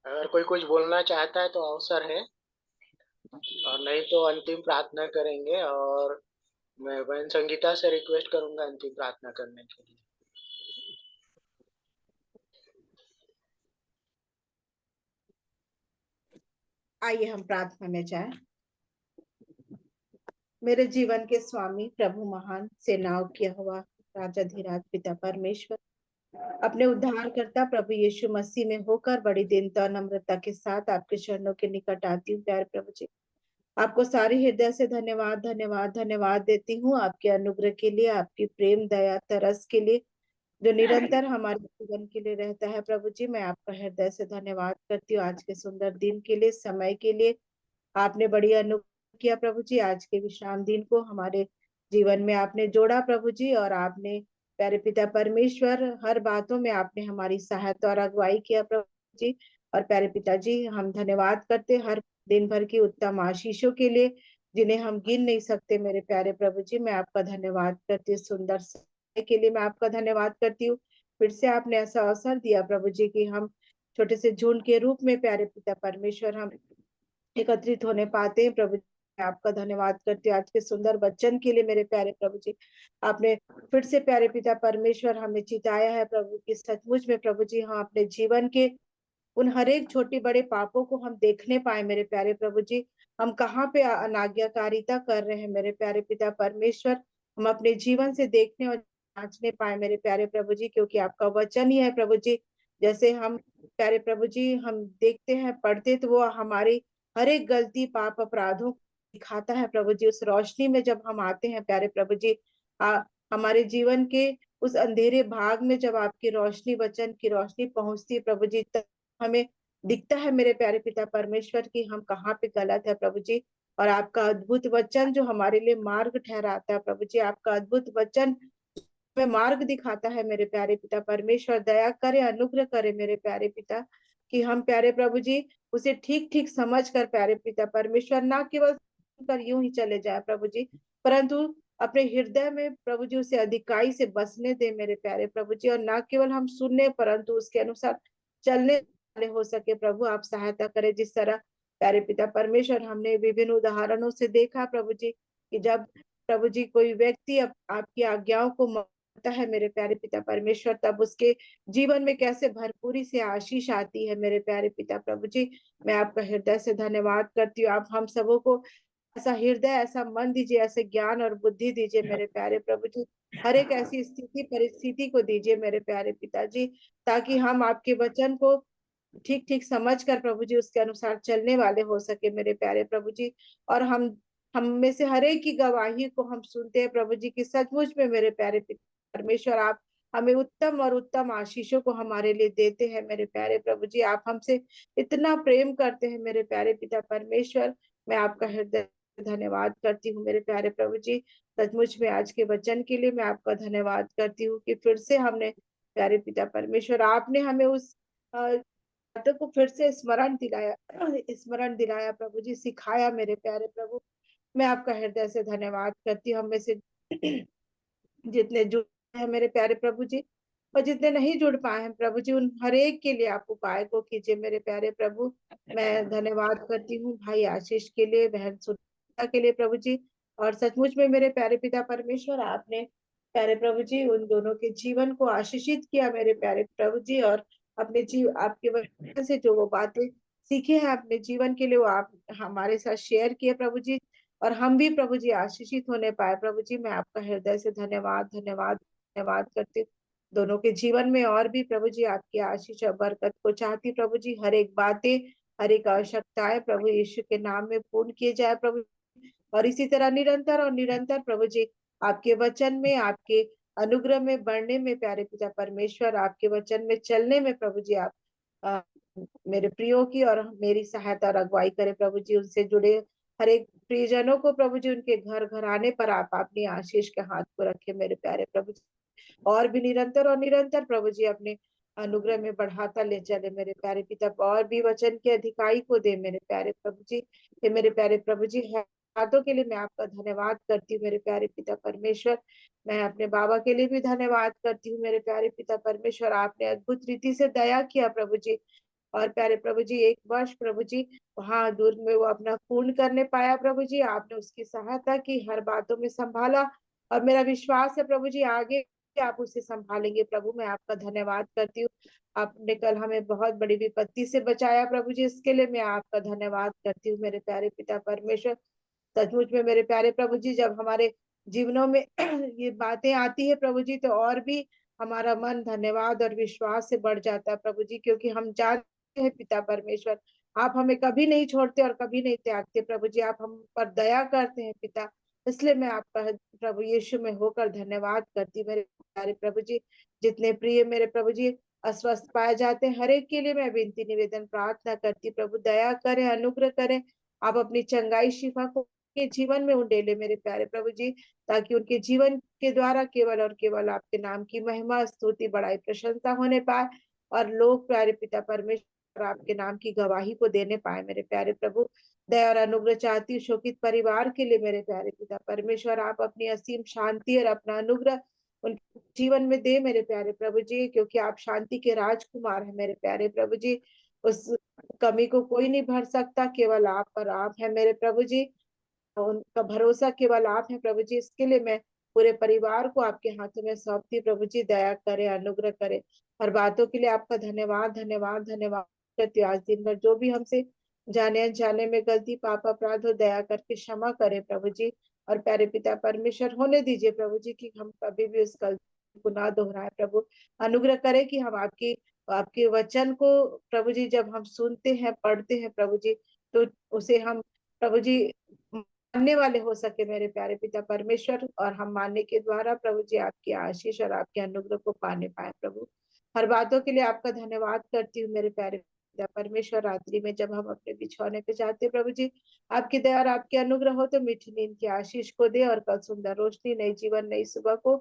अगर कोई कुछ बोलना चाहता है तो अवसर है, और नहीं तो अंतिम प्रार्थना करेंगे। और मैं बहन संगीता से रिक्वेस्ट करूंगा अंतिम प्रार्थना करने के लिए। आइए हम प्रार्थना में जाएं। मेरे जीवन के स्वामी प्रभु महान सेनाओं की यहोवा राजाधिराज पिता परमेश्वर, अपने उद्धारकर्ता प्रभु यीशु मसीह में होकर बड़ी दीनता और नम्रता के साथ आपके चरणों के निकट आती हूँ। प्यारे प्रभु जी, आपको सारी हृदय से धन्यवाद धन्यवाद धन्यवाद देती हूँ आपके अनुग्रह के लिए, आपकी प्रेम दया तरस के लिए जो निरंतर हमारे जीवन के लिए रहता है। प्रभु जी, मैं आपका हृदय से धन्यवाद करती हूँ आज के सुंदर दिन के लिए, समय के लिए। आपने बड़ी अनुग्रह किया प्रभु जी, आज के विश्राम दिन को हमारे जीवन में आपने जोड़ा प्रभु जी, और आपने प्यारे पिता परमेश्वर हर बातों में आपने हमारी सहायता और अगुवाई किया प्रभु जी। और प्यारे पिता जी, हम धन्यवाद करते हर दिन भर की उत्तम आशीषों के लिए जिन्हें हम गिन नहीं सकते। मेरे प्यारे प्रभु जी, मैं आपका धन्यवाद करती हूँ सुंदर समय के लिए, मैं आपका धन्यवाद करती हूँ। फिर से आपने ऐसा अवसर दिया प्रभु जी कि हम छोटे से झुंड के रूप में प्यारे पिता परमेश्वर हम एकत्रित होने पाते हैं। प्रभु जी, मैं आपका धन्यवाद करती हूँ आज के सुंदर वचन के लिए। मेरे प्यारे प्रभु जी, आपने फिर से प्यारे पिता परमेश्वर हमें चिताया है प्रभु की सचमुच में प्रभु जी हम अपने जीवन के उन हर एक छोटे बड़े पापों को हम देखने पाए। मेरे प्यारे प्रभु जी, हम कहाँ पे अनाज्ञाकारिता कर रहे हैं मेरे प्यारे पिता परमेश्वर, हम अपने जीवन से देखने और जांचने पाए मेरे प्यारे प्रभु जी, क्योंकि आपका वचन ही है प्रभु जी। जैसे हम प्यारे प्रभु जी हम देखते हैं पढ़ते, तो वो हमारी हर एक गलती पाप अपराधों को दिखाता है प्रभु जी। उस रोशनी में जब हम आते हैं प्यारे प्रभु जी, हमारे जीवन के उस अंधेरे भाग में जब आपकी रोशनी वचन की रोशनी पहुंचती है प्रभु जी, तब हमें दिखता है मेरे प्यारे पिता परमेश्वर की हम कहाँ पे गलत है प्रभु जी। और आपका अद्भुत वचन जो हमारे लिए मार्ग ठहराता है प्रभु जी, आपका अद्भुत वचन में मार्ग दिखाता है मेरे प्यारे पिता परमेश्वर। दया करे अनुग्रह करे मेरे प्यारे पिता, कि हम प्यारे प्रभु जी उसे ठीक ठीक समझ कर प्यारे पिता परमेश्वर ना केवल कर यूं ही चले जाए प्रभु जी, परंतु अपने हृदय में प्रभु जी उसे अधिकाई से बसने दे मेरे प्यारे प्रभु जी। और ना केवल हम सुनने परंतु उसके अनुसार चलने वाले हो सके प्रभु, आप सहायता करें। जिस तरह प्यारे पिता परमेश्वर हमने विभिन्न उदाहरणों से देखा प्रभु जी, कि जब प्रभु जी कोई व्यक्ति आपकी आज्ञाओं को मानता है मेरे प्यारे पिता परमेश्वर, तब उसके जीवन में कैसे भरपूरी से आशीष आती है मेरे प्यारे पिता प्रभु जी। मैं आपका हृदय से धन्यवाद करती हूँ। आप हम सबों को ऐसा हृदय ऐसा मन दीजिए, ऐसे ज्ञान और बुद्धि दीजिए मेरे प्यारे प्रभु जी। हर एक ऐसी स्थिति परिस्थिति को दीजिए मेरे प्यारे पिताजी, ताकि हम आपके वचन को ठीक ठीक समझ कर प्रभु जी उसके अनुसार चलने वाले हो सके मेरे प्यारे प्रभु जी। और हम में से हर एक की गवाही को हम सुनते हैं प्रभु जी की सचमुच में मेरे प्यारे परमेश्वर, आप हमें उत्तम और उत्तम आशीषों को हमारे लिए देते हैं मेरे प्यारे प्रभु जी। आप हमसे इतना प्रेम करते हैं मेरे प्यारे पिता परमेश्वर। मैं आपका हृदय धन्यवाद करती हूँ मेरे प्यारे प्रभु जी। सचमुच में आज के वचन के लिए मैं आपका धन्यवाद करती हूँ कि फिर से हमने प्यारे पिता परमेश्वर आपने हमें उस बातों को फिर से स्मरण दिलाया प्रभु जी, सिखाया मेरे प्यारे प्रभु। मैं आपका हृदय से धन्यवाद करती हूँ। हम में से जितने जुड़े हैं मेरे प्यारे प्रभु जी, और जितने नहीं जुड़ पाए हैं प्रभु जी, उन हर एक के लिए आप उपाय को कीजिए मेरे प्यारे प्रभु। मैं धन्यवाद करती हूँ भाई आशीष के लिए, बहन सुनीता के लिए प्रभु जी। और सचमुच में मेरे प्यारे पिता परमेश्वर आपने प्यारे प्रभु जी उन दोनों के जीवन को आशीषित किया मेरे प्यारे प्रभु जी। और अपने आपके वचन से जो वो बातें सीखे हैं अपने जीवन के लिए, वो आप हमारे साथ शेयर किए प्रभु जी, और हम भी प्रभु जी आशीषित होने पाए प्रभु जी। मैं आपका हृदय से धन्यवाद धन्यवाद धन्यवाद करती हूँ। दोनों के जीवन में और भी प्रभु जी आपकी आशीष और बरकत को चाहती प्रभु जी। हर एक बातें हर एक आवश्यकताएं प्रभु यीशु के नाम में पूर्ण किए जाए प्रभु। और इसी तरह निरंतर और निरंतर प्रभु जी आपके वचन में आपके अनुग्रह में बढ़ने में प्यारे पिता परमेश्वर, आपके वचन में चलने में प्रभु जी आप अ, मेरे प्रियो की और मेरी सहायता और अगुवाई करें प्रभु जी। उनसे जुड़े हर एक प्रियजनों को प्रभु जी उनके घर घर आने पर आप अपनी आशीष के हाथ को रखे मेरे प्यारे प्रभु जी। और भी निरंतर और निरंतर प्रभु जी अपने अनुग्रह में बढ़ाता ले चले मेरे प्यारे पिता। और भी वचन के अधिकारी को दे मेरे प्यारे प्रभु जी। ये मेरे प्यारे प्रभु जी बातों के लिए मैं आपका धन्यवाद करती हूँ मेरे प्यारे पिता परमेश्वर। मैं अपने बाबा के लिए भी धन्यवाद करती हूँ मेरे प्यारे पिता परमेश्वर। आपने अद्भुत रीति से दया किया प्रभु जी। और प्यारे प्रभु जी 1 वर्ष प्रभु जी वहां दूर में वो अपना पूर्ण करने पाया प्रभु जी। आपने उसकी सहायता की, हर बातों में संभाला। और मेरा विश्वास है प्रभु जी आगे आप उसे संभालेंगे प्रभु। मैं आपका धन्यवाद करती हूँ। आपने कल हमें बहुत बड़ी विपत्ति से बचाया प्रभु जी, इसके लिए मैं आपका धन्यवाद करती हूँ मेरे प्यारे पिता परमेश्वर। सचमुच में मेरे प्यारे प्रभु जी, जब हमारे जीवनों में ये बातें आती है प्रभु जी, तो और भी हमारा मन धन्यवाद और विश्वास से बढ़ जाता है प्रभु जी, क्योंकि हम जानते हैं पिता परमेश्वर, आप हमें कभी नहीं छोड़ते और कभी नहीं त्यागते प्रभु जी। आप हम पर दया करते हैं पिता, इसलिए मैं आपका प्रभु यीशु में होकर धन्यवाद करती मेरे प्यारे प्रभु जी। जितने प्रिय मेरे प्रभु जी अस्वस्थ पाए जाते हैं, हर एक के लिए मैं विनती निवेदन प्रार्थना करती प्रभु, दया करें, अनुग्रह करें। आप अपनी चंगाई शिफा को के जीवन में उंडेले मेरे प्यारे प्रभु जी, ताकि उनके जीवन के द्वारा केवल और केवल आपके नाम की महिमा स्तुति बड़ाई प्रशंसा होने पाए, और लोग प्यारे पिता परमेश्वर आपके नाम की गवाही को देने पाए मेरे प्यारे प्रभु। दया और अनुग्रह चाहती हूँ शोकित परिवार के लिए मेरे प्यारे पिता परमेश्वर, आप अपनी असीम शांति और अपना अनुग्रह उनके जीवन में दे मेरे प्यारे प्रभु जी, क्योंकि आप शांति के राजकुमार हैं मेरे प्यारे प्रभु जी। उस कमी को कोई नहीं भर सकता, केवल आप और आप है मेरे प्रभु जी। उनका भरोसा केवल आप हैं प्रभु जी, इसके लिए मैं पूरे परिवार को आपके हाथों में सौंपती प्रभु जी। दया करे, अनुग्रह करे, हर बातों के लिए आपका धन्यवाद धन्यवाद धन्यवाद करती हूँ। आज दिन भर जो भी हमसे जाने अनजाने में गलती पाप अपराध हो, दया करके क्षमा करे प्रभु जी। और प्यारे पिता परमेश्वर, होने दीजिए प्रभु जी कि हम कभी भी उस गलती को ना दोहराए प्रभु। अनुग्रह करे कि हम आपकी आपके वचन को प्रभु जी जब हम सुनते हैं पढ़ते हैं प्रभु जी, तो उसे हम प्रभु जी मानने वाले हो सके मेरे प्यारे पिता परमेश्वर, और हम मानने के द्वारा प्रभु जी आपकी आशीष और आपके अनुग्रह को पाने पाए प्रभु। हर बातों के लिए आपका धन्यवाद करती हूँ मेरे प्यारे पिता परमेश्वर। रात्रि में जब हम अपने बिछौने पे जाते प्रभु जी, आपकी दया और आपके अनुग्रह हो तो मीठी नींद की आशीष को दे, और कल सुंदर रोशनी, नई जीवन, नई सुबह को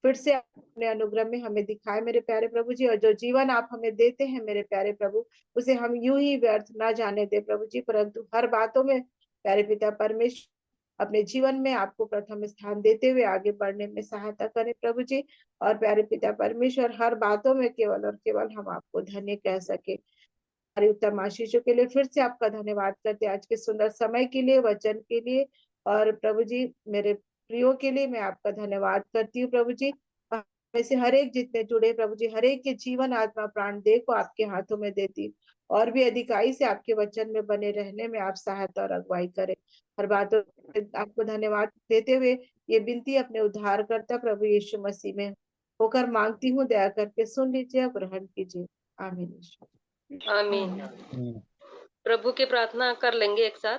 फिर से अपने अनुग्रह में हमें दिखाए मेरे प्यारे प्रभु जी। और जो जीवन आप हमें देते हैं मेरे प्यारे प्रभु, उसे हम यूं ही व्यर्थ ना जाने दे प्रभु जी, परंतु हर बातों में प्यारे पिता परमेश्वर अपने जीवन में आपको प्रथम स्थान देते हुए आगे बढ़ने में सहायता करें प्रभु जी। और प्यारे पिता परमेश्वर, हर बातों में केवल और केवल हम आपको धन्य कह सके। हमारी उत्तम आशीषों के लिए फिर से आपका धन्यवाद करते हैं, आज के सुंदर समय के लिए, वचन के लिए, और प्रभु जी मेरे प्रियो के लिए मैं आपका धन्यवाद करती हूँ प्रभु जी। में से हर एक जितने जुड़े प्रभु जी, हर एक के जीवन आत्मा प्राण देह को आपके हाथों में देती हूँ, और भी अधिकाई से आपके वचन में बने रहने में आप सहायता और अगुवाई करें। हर बातों आपको धन्यवाद देते हुए ये विनती अपने उद्धार करता प्रभु यीशु मसीह में होकर मांगती हूँ, दया करके सुन लीजिए और ग्रहण कीजिए। आमीन। आमीन। प्रभु की प्रार्थना कर लेंगे एक साथ।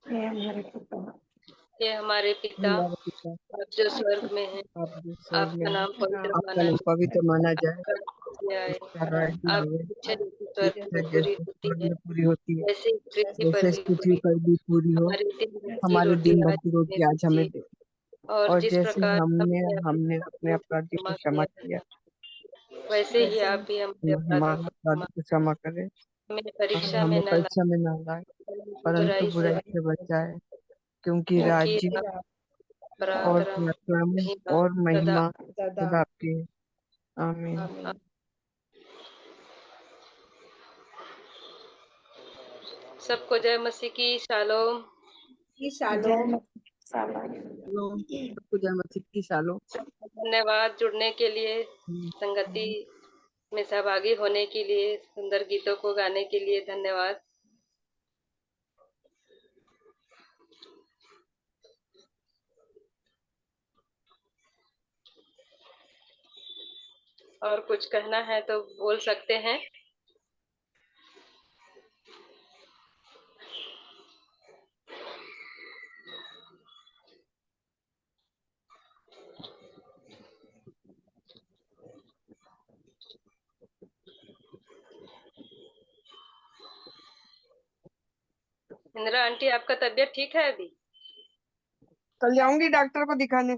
हे हमारे पिता, हमारे पिता, आप जो स्वर्ग में हैं, आप जो स्वर्ग में आपका हैं, नाम पवित्र आपका माना नाम जाए, पवित्र माना जाए, आपका राज्य आए, आपका राज्य आए, आपकी इच्छा जैसे स्वर्ग इच्छा में पूरी जैसे होती स्वर्ग है, में पूरी होती है, वैसे ही पृथ्वी पर वैसे भी पृथ्वी पूरी। पर भी पूरी हो। हमारी दिन भर की हमारे रोटी दिन भर आज की हमें रोटी आज हमें दीजिए, दे, और और जिस जैसे प्रकार हमने हमने हमने अपने अपने अपराधियों को अपराधी को क्षमा क्षमा किया, किया, वैसे ही आप भी हमारे अपराधों हमारे को अपराधी क्षमा को क्षमा करे, हमें और परीक्षा में हमें न परीक्षा लाए, में न लाए, परंतु परंतु बुराई से बुराई से बचाए, क्योंकि क्योंकि राज्य और पराक्रम पराक्रम महिमा और सदा महिमा सदा। सदा आपकी है। आमीन। आमीन। सबको जय मसीह की। शालोम। शालोम। शालोम। सबको जय मसीह की शालोम। धन्यवाद जुड़ने के लिए, संगति में सहभागी होने के लिए, सुंदर गीतों को गाने के लिए धन्यवाद। और कुछ कहना है तो बोल सकते हैं। इंदिरा आंटी, आपका तबीयत ठीक है अभी? कल जाऊंगी डॉक्टर को दिखाने।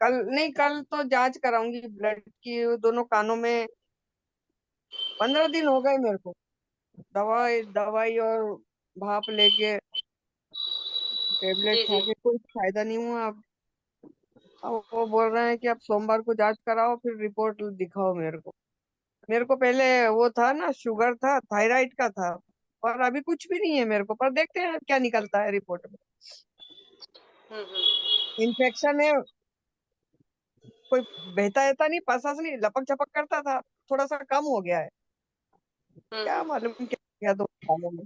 कल नहीं, कल तो जांच कराऊंगी ब्लड की, दोनों कानों में। 15 दिन हो गए मेरे को दवाई दवाई और भाप लेके, टेबलेट जी खा जी। के, कोई फायदा नहीं हुआ। अब वो बोल रहे हैं कि अब सोमवार को जांच कराओ, फिर रिपोर्ट दिखाओ मेरे को। मेरे को पहले वो था ना, शुगर था, थायराइड का था, और अभी कुछ भी नहीं है मेरे को, पर देखते हैं क्या निकलता है रिपोर्ट में। हम्म। इन्फेक्शन है कोई बहता रहता नहीं, पासा से नहीं, लपक झपक करता था, थोड़ा सा कम हो गया है। क्या हम्म। मालूम क्या हो गया 2 सालों में।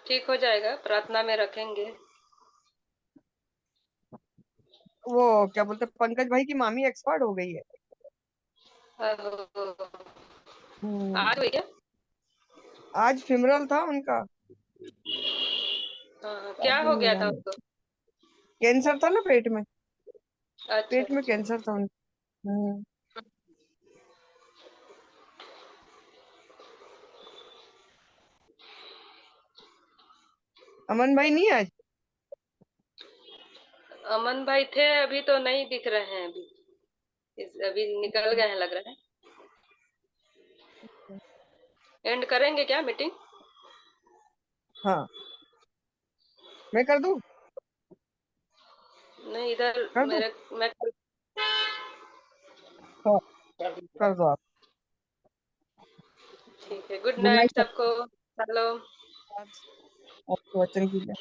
ठीक हो जाएगा, प्रार्थना में रखेंगे। वो क्या बोलते हैं, पंकज भाई की मामी एक्सपर्ट हो गई है। ओहो, हम्म, आज हुई क्या? आज फिमरल था उनका। हाँ, क्या शादी हो में गया था जाने, उसको? कैंसर था ना पेट में, अच्छा पेट में अच्छा। कैंसर था उनका। अमन भाई नहीं आज? अमन भाई थे, अभी तो नहीं दिख रहे हैं अभी। अभी निकल गए हैं लग रहा है। एंड करेंगे क्या मीटिंग? हाँ, मैं कर दूं? नहीं, इधर कर दूं? मेरे मैं हाँ, कर दो आप। ठीक है, गुड गुड नाइट नाइट। सबको। हेलो। आपके वचन की जय।